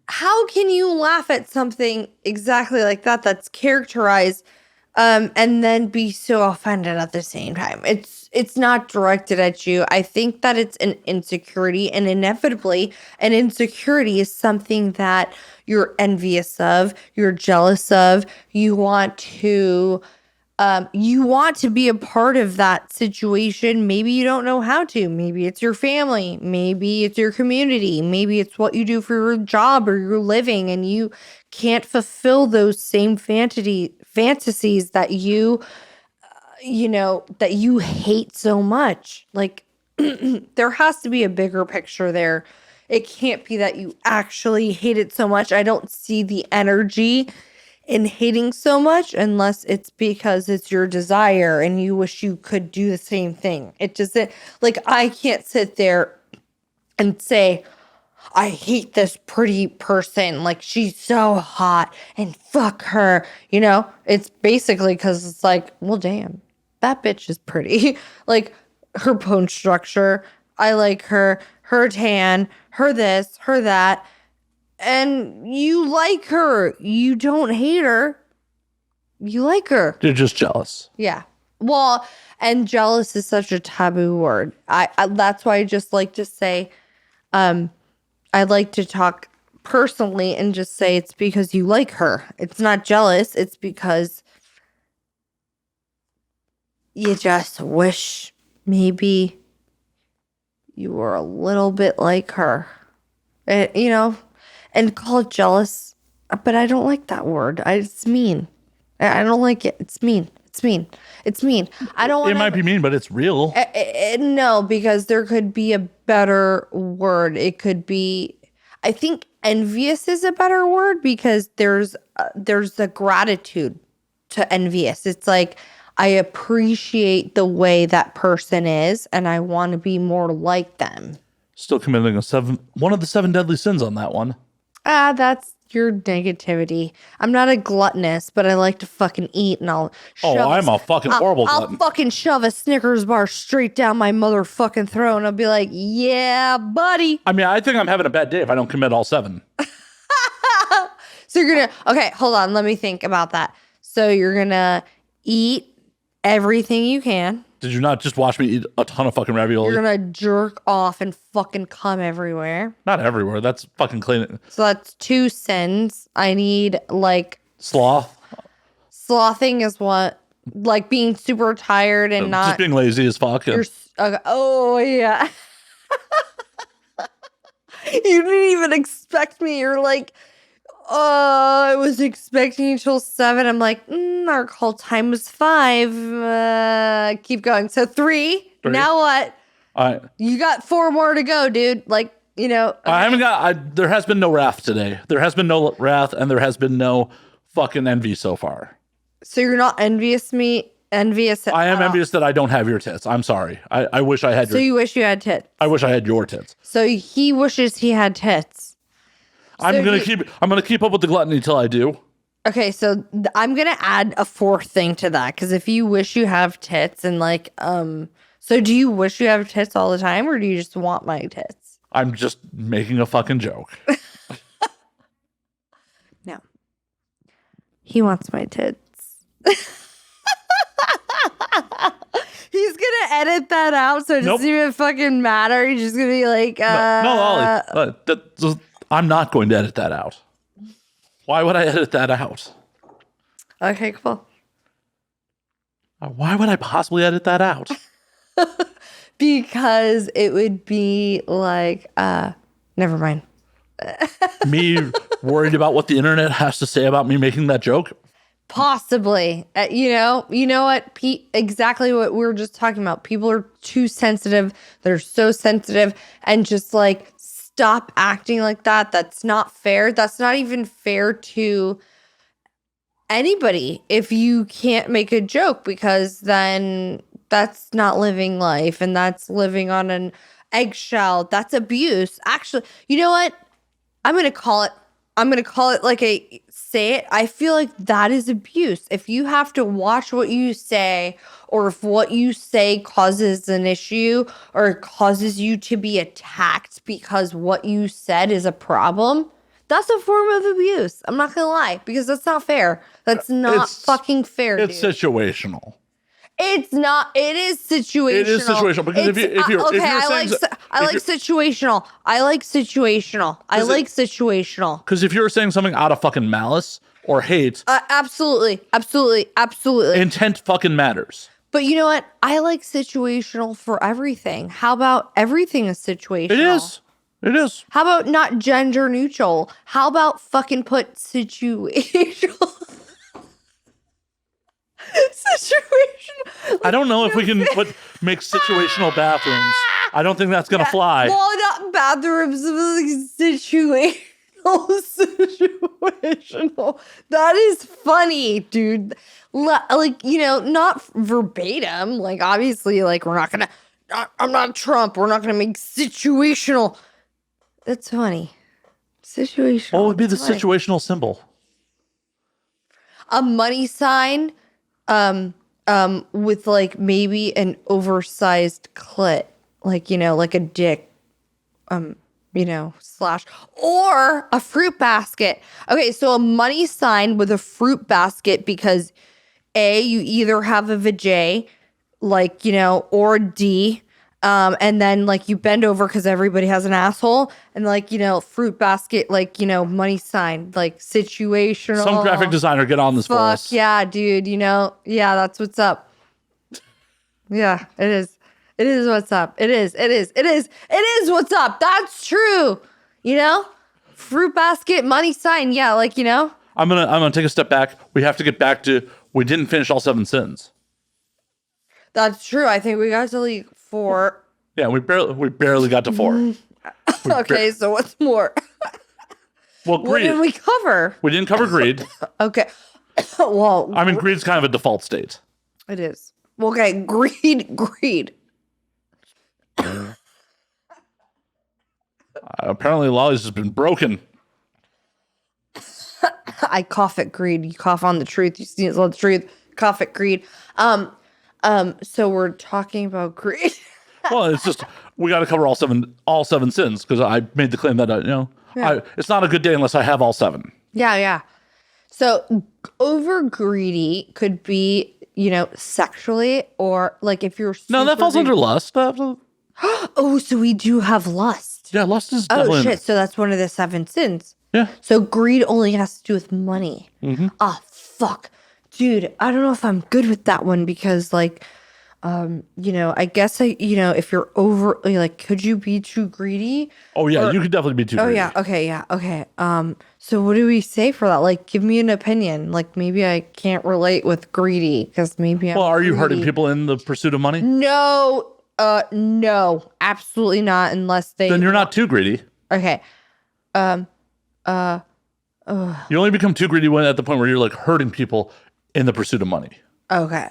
How can you laugh at something exactly like that that's characterized and then be so offended at the same time? It's not directed at you. I think that it's an insecurity, and inevitably an insecurity is something that you're envious of, you're jealous of, you want to be a part of that situation. Maybe you don't know how to. Maybe it's your family. Maybe it's your community. Maybe it's what you do for your job or your living, and you can't fulfill those same fantasies that that you hate so much. Like, there has to be a bigger picture there. It can't be that you actually hate it so much. I don't see the energy in hating so much unless it's because it's your desire and you wish you could do the same thing. It doesn't, like, I can't sit there and say, I hate this pretty person, like she's so hot and fuck her, it's basically because it's like, well, damn, that bitch is pretty. Like, her bone structure, I like her tan, her this, her that. And you like her. You don't hate her. You like her. You're just jealous. Yeah. Well, and jealous is such a taboo word. I that's why I just like to say, I like to talk personally and just say it's because you like her. It's not jealous. It's because you just wish maybe you were a little bit like her. And call it jealous, but I don't like that word. It's mean. I don't like it. It's mean. It's mean. It's mean. I don't want. It might be mean, but it's real. No, because there could be a better word. It could be. I think envious is a better word because there's the gratitude to envious. It's like, I appreciate the way that person is, and I want to be more like them. Still committing one of the 7 deadly sins on that one. That's your negativity. I'm not a gluttonous, but I like to fucking eat, and I'm a fucking horrible glutton. I'll fucking shove a Snickers bar straight down my motherfucking throat, and I'll be like, yeah, buddy. I mean, I think I'm having a bad day if I don't commit all 7. So you're gonna, okay, hold on, let me think about that. So you're gonna eat everything you can. Did you not just watch me eat a ton of fucking ravioli? You're gonna jerk off and fucking cum everywhere. Not everywhere. That's fucking clean. So that's 2 sins. I need like Sloth. slothing is what, like being super tired and not Just being lazy as fuck. You're, oh yeah. You didn't even expect me. You're like, I was expecting you till 7. I'm like, our call time was 5. Keep going. So 3. Now what? You got 4 more to go, dude. Like, you know. Okay. I haven't got. There has been no wrath today. There has been no wrath, and there has been no fucking envy so far. So you're not envious me? Envious? I am envious that I don't have your tits. I'm sorry. I wish I had. So you wish you had tits? I wish I had your tits. So he wishes he had tits. I'm gonna keep up with the gluttony till I do. Okay, so I'm gonna add a 4th thing to that, because if you wish you have tits and like so do you wish you have tits all the time, or do you just want my tits? I'm just making a fucking joke. No, he wants my tits. He's gonna edit that out, so it doesn't even fucking matter. He's just gonna be like, no, Ollie, I'm not going to edit that out. Why would I edit that out? Okay, cool. Why would I possibly edit that out? Because it would be like, never mind. Me worried about what the internet has to say about me making that joke? Possibly. You know what? Exactly what we were just talking about. People are too sensitive. They're so sensitive, and just like, stop acting like that. That's not fair. That's not even fair to anybody if you can't make a joke, because then that's not living life, and that's living on an eggshell. That's abuse. Actually, you know what? I'm going to call it like say it. I feel like that is abuse. If you have to watch what you say, or if what you say causes an issue or causes you to be attacked because what you said is a problem, that's a form of abuse. I'm not going to lie, because that's not fair. That's not fucking fair. It's situational. It's not. It is situational. It is situational, because if you're I like situational. I like situational. Because if you're saying something out of fucking malice or hate, absolutely. Intent fucking matters. But you know what? I like situational for everything. How about everything is situational? It is. How about not gender neutral? How about fucking put situational? I don't know if we can make situational bathrooms. I don't think that's gonna fly. Well, not bathrooms, situational. That is funny, dude. Like, not verbatim. Like, obviously, like, I'm not Trump. We're not gonna make situational. That's funny. Situational. What would be the situational symbol? A money sign. With like maybe an oversized clit, like, like a dick, slash, or a fruit basket. Okay, so a money sign with a fruit basket, because A, you either have a vajay, like, or a D, and then like you bend over because everybody has an asshole, and like, fruit basket, like, money sign, like situational. Some graphic designer get on this for us. Yeah, dude, yeah, that's what's up. Yeah, it is. It is what's up. It is what's up. That's true. Fruit basket, money sign. Yeah, like, I'm gonna take a step back. We have to get back to, we didn't finish all 7 sins. That's true. I think we got to like 4. Yeah, we barely got to 4. Okay, so what's more? Well, greed. What did we cover? We didn't cover greed. Okay. Well, I mean, greed's kind of a default state. It is. Okay, greed. Apparently, Lolly's has been broken. I cough at greed. You cough on the truth. You sneeze on the truth. Cough at greed. So we're talking about greed. Well, it's just, we got to cover all seven sins, because I made the claim that it's not a good day unless I have all 7. Yeah. So over greedy could be sexually, or like if you're No, that falls greedy. under lust. Oh, so we do have lust. Yeah, lust is Oh definitely. shit! So that's one of the 7 sins. Yeah. So greed only has to do with money. Mm-hmm. Oh fuck, dude! I don't know if I'm good with that one because like, I guess if you're over, like, could you be too greedy? Oh yeah, you could definitely be too. Oh greedy. yeah. Okay. Yeah. Okay. So what do we say for that? Like, give me an opinion. Like, maybe I can't relate with greedy because maybe I'm. Well, are you hurting greedy. people in the pursuit of money? No. No, absolutely not. Unless they. Then you're not too greedy. Okay. You only become too greedy when at the point where you're like hurting people in the pursuit of money. Okay.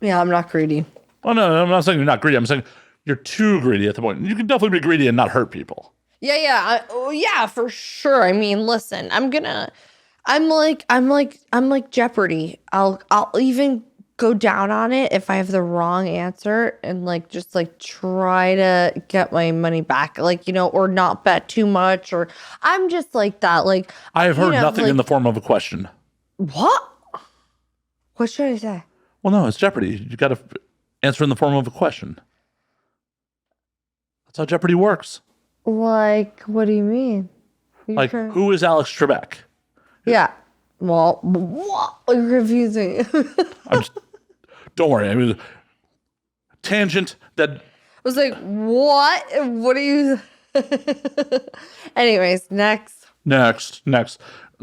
Yeah, I'm not greedy. Oh no, I'm not saying you're not greedy. I'm saying you're too greedy at the point. You can definitely be greedy and not hurt people. Yeah, yeah, for sure. I mean, listen, I'm like Jeopardy. I'll even go down on it if I have the wrong answer and like just like try to get my money back, like, or not bet too much, or I'm just like that. Like, I have heard nothing in the form of a question. What? What should I say? Well, no, it's Jeopardy. You got to answer in the form of a question. That's how Jeopardy works. Like, what do you mean? Like, who is Alex Trebek? Yeah. Well, what? You're confusing. Don't worry. I mean, tangent that. I was like, what? What are you? Anyways, next.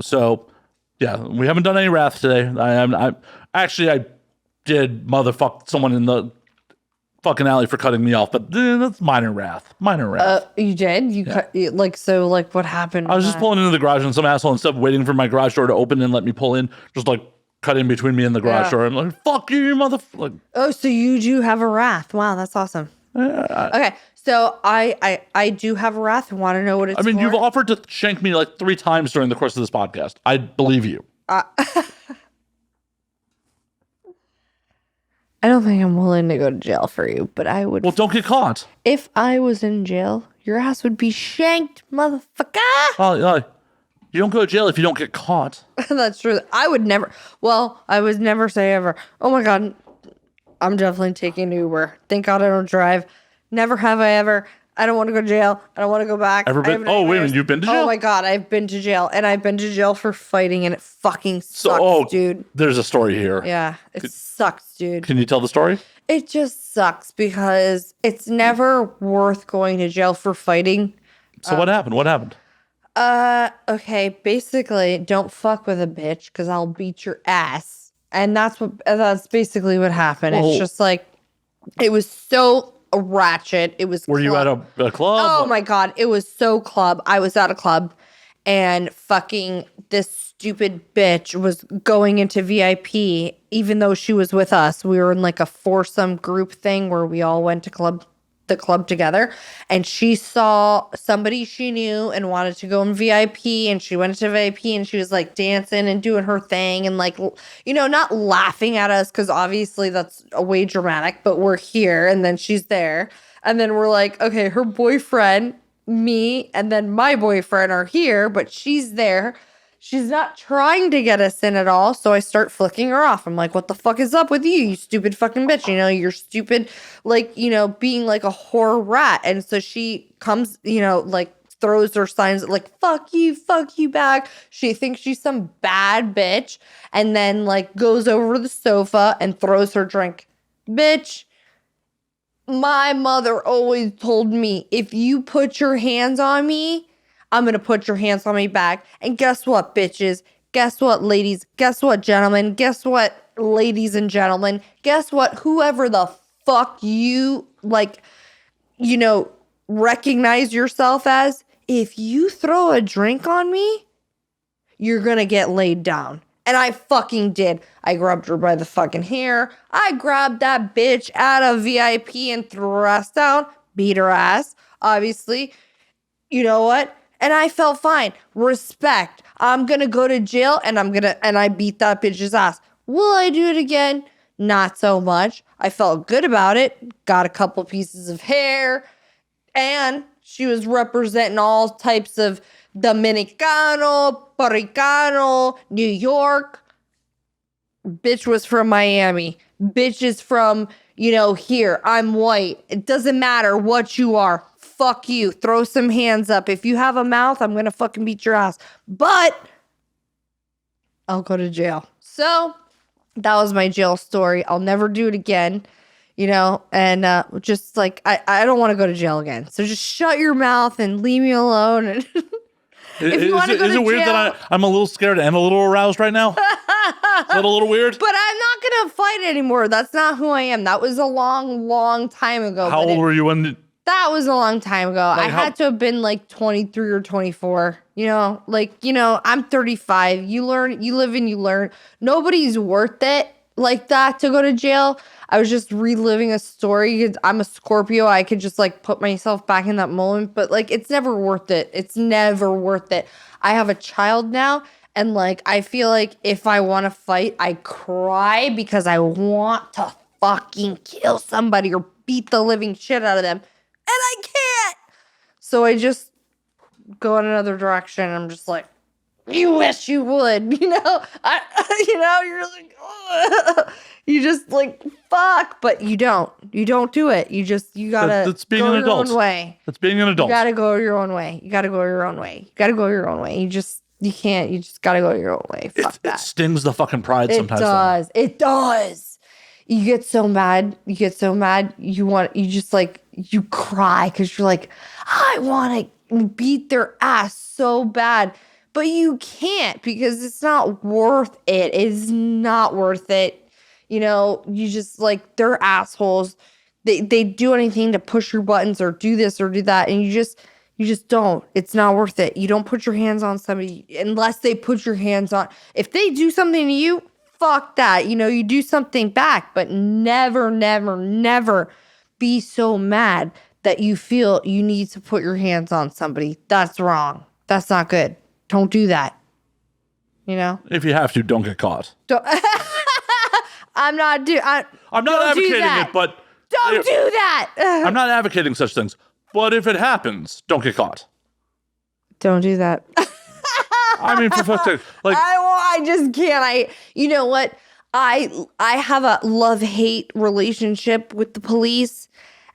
So, yeah, we haven't done any wrath today. I did motherfuck someone in the fucking alley for cutting me off, but that's minor wrath. You did? Cut, what happened? I was just pulling into the garage and some asshole, instead of waiting for my garage door to open and let me pull in, just like cut in between me and the garage door. I'm like, fuck you, motherfucker. Oh, so you do have a wrath. Wow, that's awesome. Okay, so I do have a wrath. Want to know what it's for? You've offered to shank me like 3 times during the course of this podcast. I believe you. I don't think I'm willing to go to jail for you, but I would. Well, don't get caught. If I was in jail, your ass would be shanked, motherfucker. Oh, you don't go to jail if you don't get caught. That's true. I would never. Well, I would never say ever. Oh my God, I'm definitely taking Uber. Thank God I don't drive. Never have I ever. I don't want to go to jail. I don't want to go back. Ever been? Oh, wait a minute. You've been to jail? Oh my God, I've been to jail, and I've been to jail for fighting, and it fucking sucks, dude. There's a story here. Yeah, it sucks, dude. Can you tell the story? It just sucks because it's never worth going to jail for fighting. So what happened? What happened? Okay, basically, don't fuck with a bitch because I'll beat your ass, and that's basically what happened. Well, it's just like it was so ratchet. It was. Were you at a club? Oh my God, it was so club. I was at a club, and fucking this stupid bitch was going into VIP, even though she was with us. We were in like a foursome group thing where we all went to the club together, and she saw somebody she knew and wanted to go in VIP, and she went to VIP and she was like dancing and doing her thing and like, not laughing at us because obviously that's a way dramatic, but we're here and then she's there. And then we're like, okay, her boyfriend, me, and then my boyfriend are here, but she's there. She's not trying to get us in at all. So I start flicking her off. I'm like, what the fuck is up with you stupid fucking bitch? You're stupid, like, being like a whore rat. And so she comes, like throws her signs like, fuck you back. She thinks she's some bad bitch. And then like goes over to the sofa and throws her drink. Bitch, my mother always told me, if you put your hands on me, I'm going to put your hands on me back. And guess what, bitches? Guess what, ladies? Guess what, gentlemen? Guess what, ladies and gentlemen? Guess what? Whoever the fuck you, recognize yourself as, if you throw a drink on me, you're going to get laid down. And I fucking did. I grabbed her by the fucking hair. I grabbed that bitch out of VIP and threw her ass down. Beat her ass, obviously. You know what? And I felt fine. Respect. I'm going to go to jail and I beat that bitch's ass. Will I do it again? Not so much. I felt good about it. Got a couple pieces of hair. And she was representing all types of Dominicano, Puerto Ricano, New York. Bitch was from Miami. Bitch is from, here. I'm white. It doesn't matter what you are. Fuck you. Throw some hands up. If you have a mouth, I'm going to fucking beat your ass. But I'll go to jail. So that was my jail story. I'll never do it again, and just like, I don't want to go to jail again. So just shut your mouth and leave me alone. And if you want to go to jail. Is it weird that I'm a little scared and a little aroused right now? Is that a little weird? But I'm not going to fight anymore. That's not who I am. That was a long, long time ago. How old were you when? That was a long time ago. I had to have been like 23 or 24. I'm 35. You live and you learn. Nobody's worth it like that to go to jail. I was just reliving a story. I'm a Scorpio. I could just like put myself back in that moment. But like, it's never worth it. It's never worth it. I have a child now. And like, I feel like if I want to fight, I cry because I want to fucking kill somebody or beat the living shit out of them. And I can't. So I just go in another direction. I'm just like, you wish you would, you're like, oh. You just like, fuck, but you don't do it. You gotta that's being an adult. Your own way. That's being an adult. You gotta go your own way. You gotta go your own way. You can't, you just gotta go your own way. Fuck that. It stings the fucking pride sometimes. It does. You get so mad. You cry because you're like, I want to beat their ass so bad. But you can't because it's not worth it. It's not worth it. You just like, they're assholes. They do anything to push your buttons or do this or do that. And you just don't. It's not worth it. You don't put your hands on somebody unless they put your hands on. If they do something to you, fuck that. You do something back, but never, never, never be so mad that you feel you need to put your hands on somebody. That's wrong. That's not good. Don't do that. If you have to, don't get caught. I'm not advocating it, but don't do that. I'm not advocating such things. But if it happens, don't get caught. Don't do that. I mean, for fuck's sake, like I just can't. You know what? I have a love-hate relationship with the police,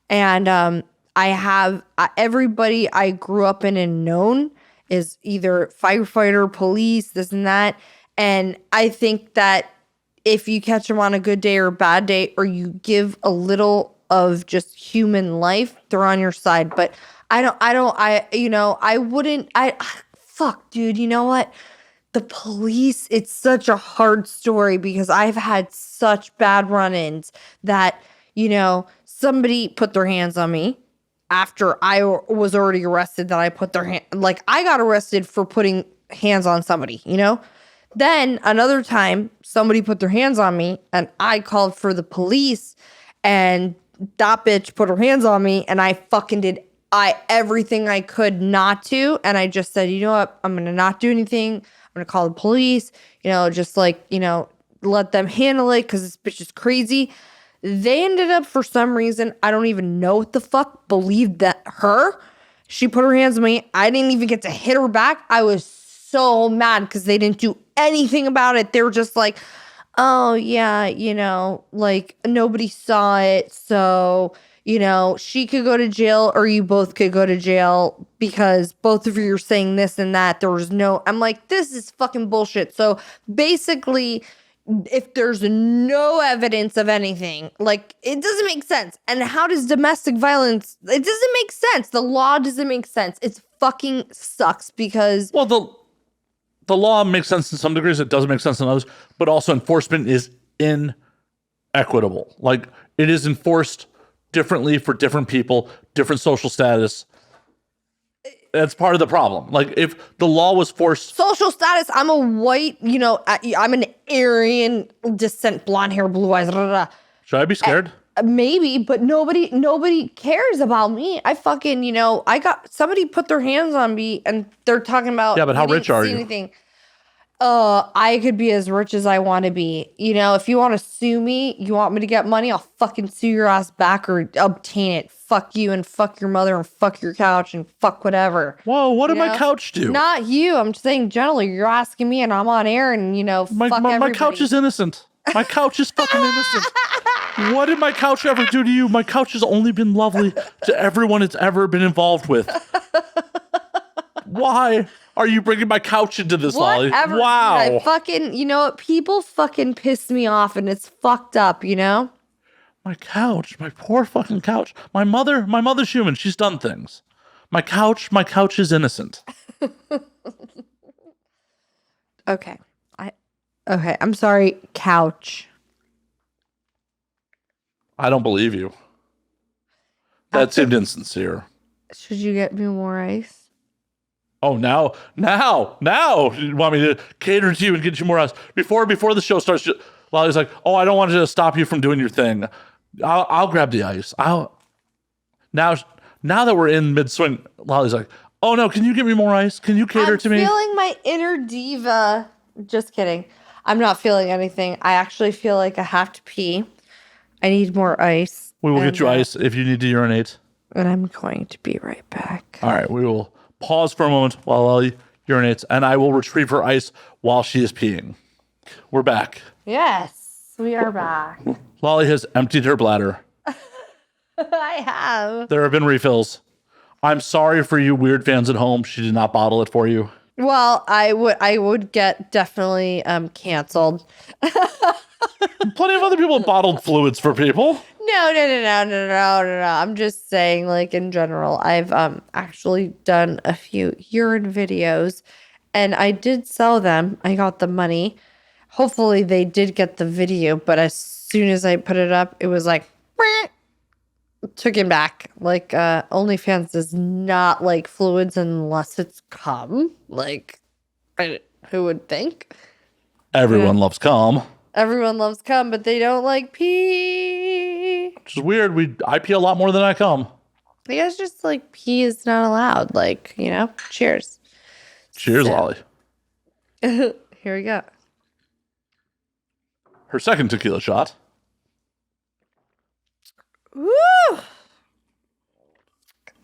and I have everybody I grew up in and known is either firefighter, police, this and that. And I think that if you catch them on a good day or a bad day, or you give a little of just human life, they're on your side. But fuck, dude, you know what? The police, it's such a hard story because I've had such bad run-ins that, somebody put their hands on me after I was already arrested, that I put their hand, like I got arrested for putting hands on somebody, Then another time somebody put their hands on me and I called for the police and that bitch put her hands on me and I fucking did everything I could not to. And I just said, you know what? I'm going to not do anything. I'm going to call the police, just like, let them handle it because this bitch is crazy. They ended up, for some reason, I don't even know what the fuck, believed that her. She put her hands on me. I didn't even get to hit her back. I was so mad because they didn't do anything about it. They were just like, oh, yeah, like nobody saw it. So, she could go to jail or you both could go to jail because both of you are saying this and that. I'm like, this is fucking bullshit. So basically, if there's no evidence of anything, like, it doesn't make sense. And how does domestic violence, it doesn't make sense. The law doesn't make sense. It fucking sucks because... Well, the law makes sense in some degrees. It doesn't make sense in others. But also enforcement is inequitable. Like, it is enforced differently for different people, different social status. That's part of the problem. Like, if the law was forced... Social status, I'm a white, I'm an Aryan descent, blonde hair, blue eyes. Blah, blah, blah. Should I be scared? Maybe, but nobody cares about me. I fucking, somebody put their hands on me and they're talking about... Yeah, but how rich are you? Anything. I could be as rich as I want to be. If you want to sue me, you want me to get money, I'll fucking sue your ass back or obtain it. Fuck you and fuck your mother and fuck your couch and fuck whatever. Whoa, what did my couch do? Not you. I'm just saying generally, you're asking me and I'm on air and, fuck everybody. My couch is innocent. My couch is fucking innocent. What did my couch ever do to you? My couch has only been lovely to everyone it's ever been involved with. Why are you bringing my couch into this, Lolly? Whatever. Wow. I fucking, you know what? People fucking piss me off and it's fucked up, you know? My couch, my poor fucking couch. My mother's human. She's done things. My couch is innocent. Okay. I'm sorry, couch. I don't believe you. That seemed insincere. Should you get me more ice? Oh, now you want me to cater to you and get you more ice. Before the show starts, Lolly's like, oh, I don't want to stop you from doing your thing. I'll grab the ice. Now that we're in mid-swing, Lolly's like, oh no, can you give me more ice? Can you cater to me? I'm feeling my inner diva. Just kidding. I'm not feeling anything. I actually feel like I have to pee. I need more ice. We will get you ice if you need to urinate. And I'm going to be right back. All right, we will pause for a moment while Lolly urinates, and I will retrieve her ice while she is peeing. We're back. Yes, we are back. Lolly has emptied her bladder. I have. There have been refills. I'm sorry for you weird fans at home. She did not bottle it for you. Well, I would get definitely canceled. Plenty of other people have bottled fluids for people. No. I'm just saying, like, in general, I've actually done a few urine videos and I did sell them. I got the money. Hopefully they did get the video, but as soon as I put it up, it was like, took it back. Like, OnlyFans does not like fluids unless it's cum. Like, who would think? Everyone loves cum. Everyone loves cum, but they don't like pee. Which is weird. I pee a lot more than I cum. I guess just like pee is not allowed. Like, you know, cheers. Cheers, Lolly. Here we go. Her second tequila shot. Woo!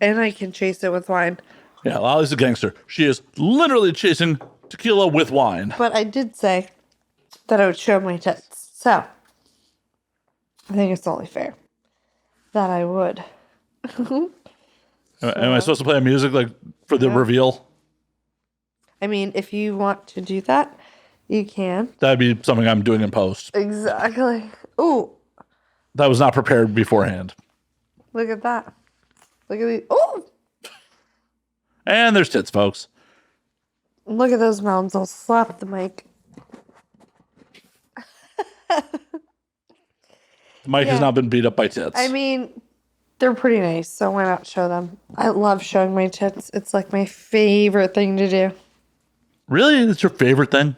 And I can chase it with wine. Yeah, Lolly's a gangster. She is literally chasing tequila with wine. But I did say that I would show my tits. So, I think it's only fair that I would. Am I supposed to play music like for the reveal? I mean, if you want to do that, you can. That'd be something I'm doing in post. Exactly. Ooh. That was not prepared beforehand. Look at that. Look at these. Ooh. And there's tits, folks. Look at those mountains. I'll slap the mic. The mic has not been beat up by tits. I mean, they're pretty nice, so why not show them? I love showing my tits. It's like my favorite thing to do. Really? That's your favorite thing?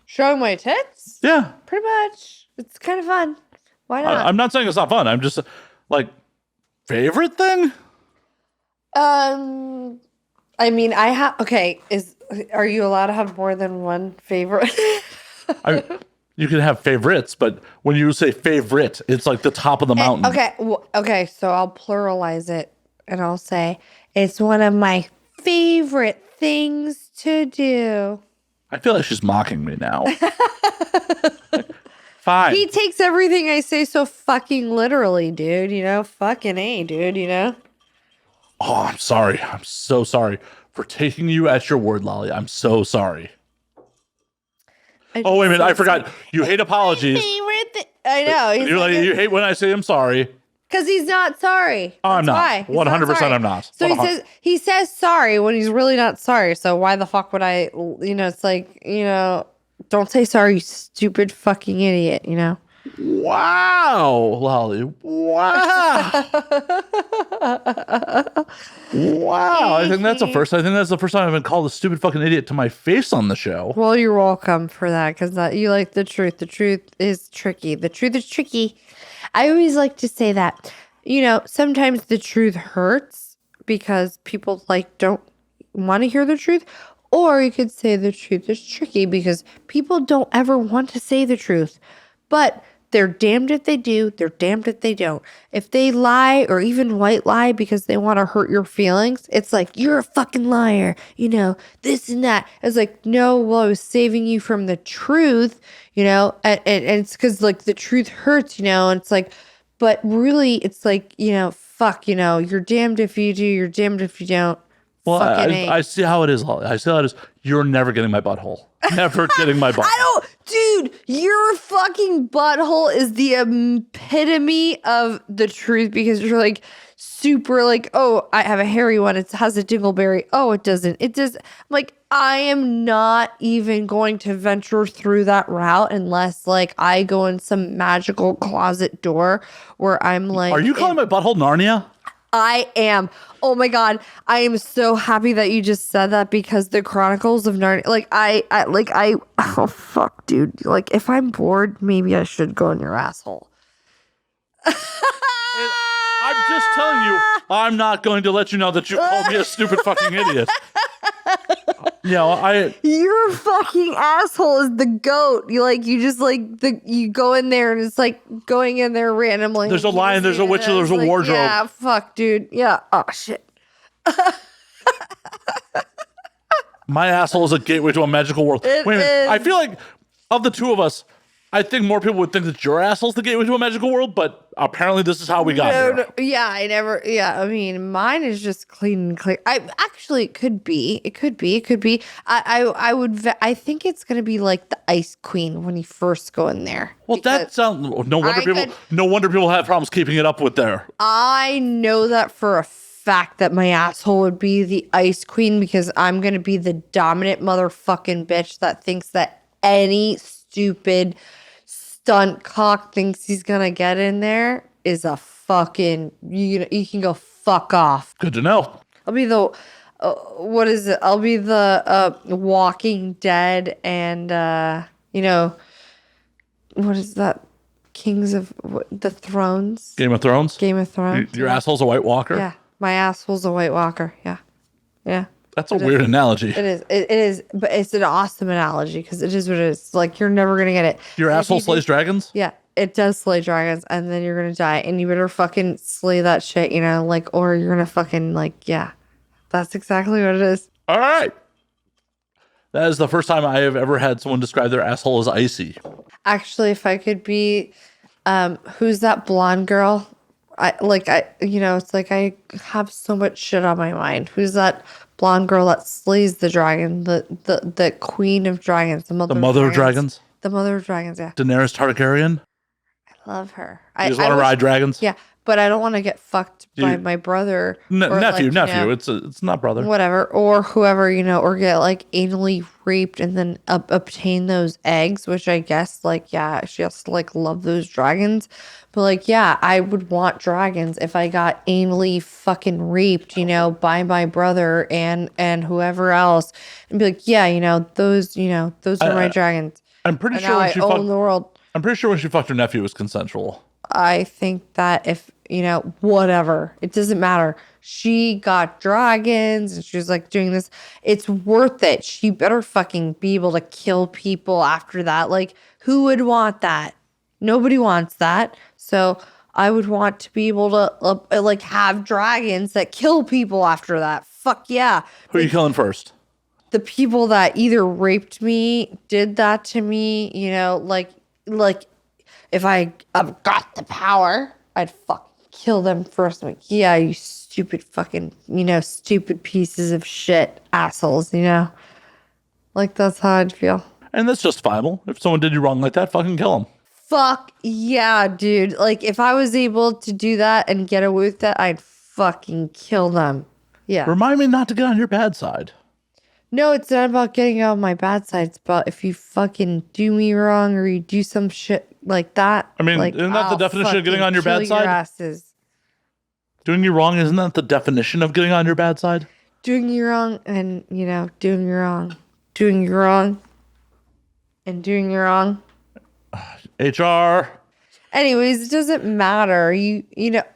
Showing my tits? Yeah. Pretty much. It's kind of fun. Why not? I'm not saying it's not fun. I'm just like, favorite thing? I mean, I have. Okay, are you allowed to have more than one favorite? You can have favorites, but when you say favorite, it's like the top of the mountain. Okay. So I'll pluralize it, and I'll say it's one of my favorite things to do. I feel like she's mocking me now. Fine. He takes everything I say so fucking literally, dude. You know, fucking A, dude. You know. Oh, I'm sorry. I'm so sorry for taking you at your word, Lolly. I'm so sorry. Oh, wait a minute. I forgot. You hate apologies. I know. You hate when I say I'm sorry. Because he's not sorry. Oh, I'm not. 100% I'm not. So he says sorry when he's really not sorry. So why the fuck would I, it's like, don't say sorry, you stupid fucking idiot, Wow, Lolly. Wow. Wow. I think that's the first time I've been called a stupid fucking idiot to my face on the show. Well, you're welcome for that because you like the truth. The truth is tricky. The truth is tricky. I always like to say that, sometimes the truth hurts because people don't want to hear the truth. Or you could say the truth is tricky because people don't ever want to say the truth. But they're damned if they do, they're damned if they don't. If they lie or even white lie because they want to hurt your feelings, it's like, you're a fucking liar, this and that. It's like, no, well, I was saving you from the truth, and it's because like the truth hurts, and it's like, but really it's like, fuck, you're damned if you do, you're damned if you don't. Well, I see how it is, Holly. I see how it is. You're never getting my butthole. Never getting my butthole. Dude, your fucking butthole is the epitome of the truth because you're like super like, oh, I have a hairy one. It has a dingleberry. Oh, it doesn't. It does. Like, I am not even going to venture through that route unless like I go in some magical closet door where I'm like. Are you calling my butthole Narnia? I am. Oh my God. I am so happy that you just said that because the Chronicles of Narnia, oh fuck, dude. Like, if I'm bored, maybe I should go in your asshole. I'm just telling you, I'm not going to let you know that you called me a stupid fucking idiot. Your fucking asshole is the goat. You go in there and it's like going in there randomly. There's a lion, there's a witch, there's a wardrobe. Yeah, fuck, dude. Yeah. Oh shit. My asshole is a gateway to a magical world. Wait a minute. I feel like of the two of us, I think more people would think that your asshole's the gateway to a magical world, but apparently this is how we got here. No, I mean, mine is just clean and clear. It could be. I think it's going to be like the Ice Queen when you first go in there. Well, that sounds, no wonder people have problems keeping it up with there. I know that for a fact that my asshole would be the Ice Queen because I'm going to be the dominant motherfucking bitch that thinks that any stupid stunt cock thinks he's gonna get in there is a fucking you can go fuck off. Good to know. I'll be the what is it? I'll be the Walking Dead and what is that? Kings of the Thrones. Game of Thrones. Your asshole's a White Walker. Yeah, my asshole's a White Walker. Yeah. That's a weird analogy. It is, but it's an awesome analogy because it is what it is. Like, you're never going to get it. Your asshole slays dragons? Yeah, it does slay dragons, and then you're going to die, and you better fucking slay that shit, or you're going to fucking, yeah. That's exactly what it is. All right. That is the first time I have ever had someone describe their asshole as icy. Actually, if I could be, who's that blonde girl? It's like I have so much shit on my mind. Who's that blonde girl that slays the dragon, the queen of dragons, the mother of dragons? The mother of dragons, yeah. Daenerys Targaryen? I love her. You just want to ride dragons? Yeah, but I don't want to get fucked by my brother. Nephew. It's not brother. Whatever. Or whoever, or get anally raped and then obtain those eggs, which I guess, she has to love those dragons. But I would want dragons if I got anally fucking raped, by my brother and whoever else, and be like, those are my dragons. I'm pretty sure I own the world. I'm pretty sure when she fucked her nephew, it was consensual. I think that if, whatever, it doesn't matter. She got dragons and she was doing this. It's worth it. She better fucking be able to kill people after that. Who would want that? Nobody wants that. So I would want to be able to have dragons that kill people after that. Fuck yeah. Who are you killing first? The people that either raped me, did that to me, if I got the power, I'd fucking kill them first. I'm like, yeah, you stupid fucking, stupid pieces of shit, assholes, that's how I'd feel. And that's justifiable. If someone did you wrong like that, fucking kill them. Fuck yeah, dude. If I was able to do that and get away with that, I'd fucking kill them. Yeah. Remind me not to get on your bad side. No, it's not about getting on my bad side. It's about if you fucking do me wrong or you do some shit like that. I mean, isn't that the definition of getting on your bad side? Your asses. Doing you wrong, isn't that the definition of getting on your bad side? Doing you wrong and, doing you wrong. Doing you wrong. And doing you wrong. HR. Anyways, it doesn't matter.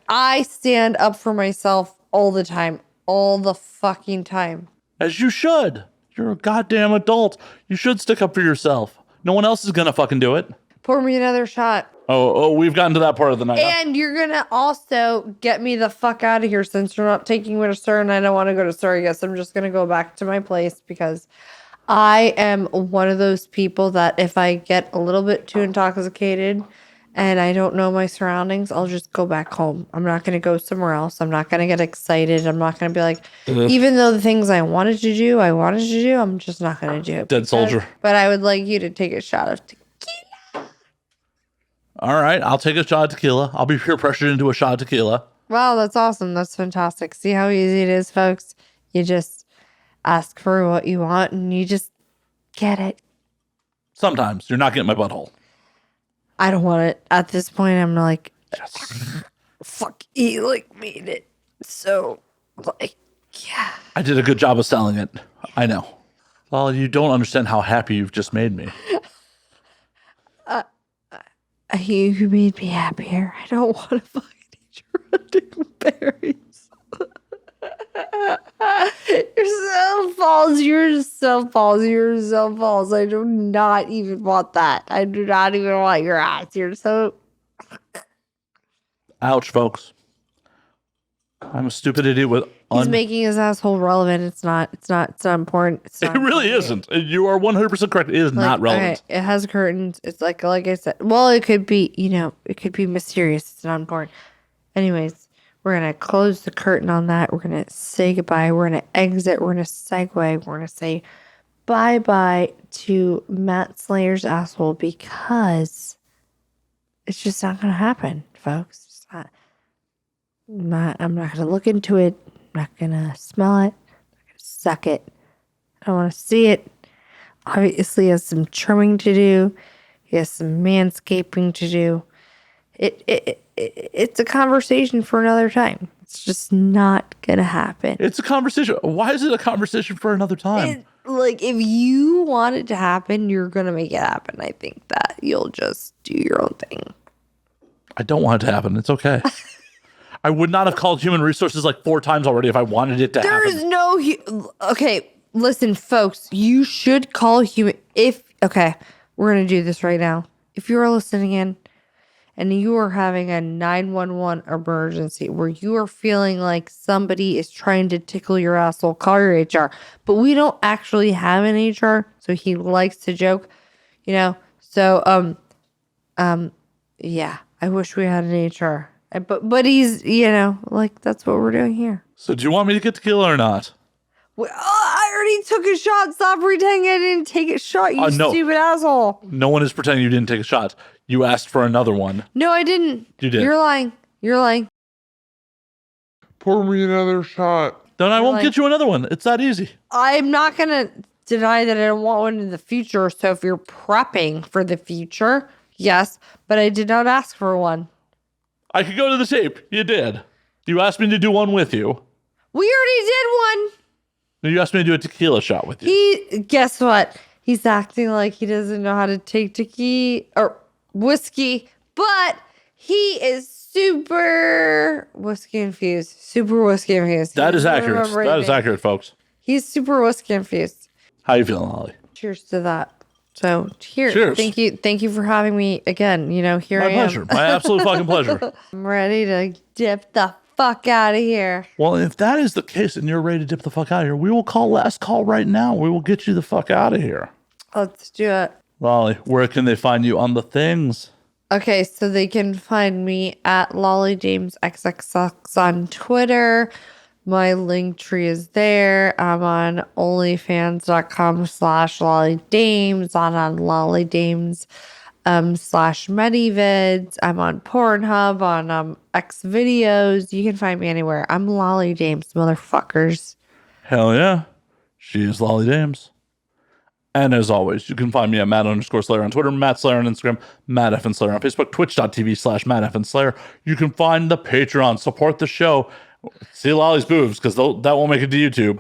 I stand up for myself all the time. All the fucking time. As you should. You're a goddamn adult. You should stick up for yourself. No one else is gonna fucking do it. Pour me another shot. Oh, we've gotten to that part of the night. And you're going to also get me the fuck out of here since you're not taking me to Sir and I don't want to go to Sir. I guess I'm just going to go back to my place because I am one of those people that if I get a little bit too intoxicated and I don't know my surroundings, I'll just go back home. I'm not going to go somewhere else. I'm not going to get excited. I'm not going to be like, even though the things I wanted to do, I'm just not going to do it. Dead soldier. But I would like you to take a shot of tequila. All right, I'll take a shot of tequila. I'll be peer pressured into a shot of tequila. Wow, that's awesome. That's fantastic. See how easy it is, folks? You just ask for what you want and you just get it. Sometimes you're not getting my butthole. I don't want it. At this point, I'm like, Yes. fuck, he like made it. So, like, yeah. I did a good job of selling it. I know. Well, you don't understand how happy you've just made me. You made me happier. I don't want to fucking eat your berries. You're so false. You're so false. You're so false. I do not even want that. I do not even want your ass. You're so... Ouch, folks. I'm a stupid idiot with... He's making his asshole relevant. It's not important. It's not It really isn't. You are 100% correct. It is not relevant. Okay, it has curtains. It's like I said. Well, it could be, it could be mysterious. It's not important. Anyways, we're going to close the curtain on that. We're going to say goodbye. We're going to exit. We're going to segue. We're going to say bye-bye to Matt Slayer's asshole because it's just not going to happen, folks. It's not. I'm not going to look into it. I'm not going to smell it. I'm not going to suck it. I don't want to see it. Obviously, he has some trimming to do. He has some manscaping to do. It's a conversation for another time. It's just not going to happen. It's a conversation. Why is it a conversation for another time? If you want it to happen, you're going to make it happen. I think that you'll just do your own thing. I don't want it to happen. It's okay. I would not have called human resources like 4 times already if I wanted it to happen. There's no... Okay, listen, folks. You should call human... Okay, we're going to do this right now. If you are listening in and you are having a 911 emergency where you are feeling like somebody is trying to tickle your asshole, call your HR. But we don't actually have an HR, so he likes to joke, So, yeah, I wish we had an HR. But he's, that's what we're doing here. So do you want me to get tequila or not? Well, I already took a shot. Stop pretending I didn't take a shot, you No. stupid asshole. No one is pretending you didn't take a shot. You asked for another one. No, I didn't. You did. You're lying. Pour me another shot. Then I won't get you another one. It's that easy. I'm not going to deny that I don't want one in the future. So if you're prepping for the future, yes, but I did not ask for one. I could go to the tape. You did. You asked me to do one with you. We already did one. You asked me to do a tequila shot with you. Guess what? He's acting like he doesn't know how to take tequila or whiskey, but he is super whiskey infused. That is accurate. That is accurate, folks. He's super whiskey infused. How you feeling, Holly? Cheers to that. So Cheers. Thank you for having me again. Here My I am. pleasure. My absolute fucking pleasure. I'm ready to dip the fuck out of here. Well, if that is the case and you're ready to dip the fuck out of here, we will call last call right now. We will get you the fuck out of here. Let's do it. Lolly, where can they find you on the things? Okay, so they can find me at LollyDamesXXX on Twitter. My link tree is there. I'm on onlyfans.com/LollyDames. I'm on LollyDames /Medivids. I'm on Pornhub, on X videos. You can find me anywhere. I'm Lolly Dames, motherfuckers. Hell yeah. She is Lolly Dames. And as always, you can find me at Matt_Slayer on Twitter, Matt Slayer on Instagram, Matt F. Slayer on Facebook, twitch.tv/Matt F. Slayer. You can find the Patreon, support the show. See Lolly's boobs, because that won't make it to YouTube,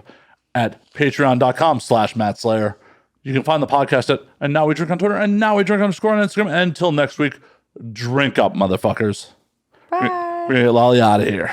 at patreon.com/Matt Slayer. You can find the podcast at And Now We Drink on Twitter, and Now We Drink _ on Instagram. And until next week, drink up, motherfuckers. Bye. We're going to get Lolly out of here.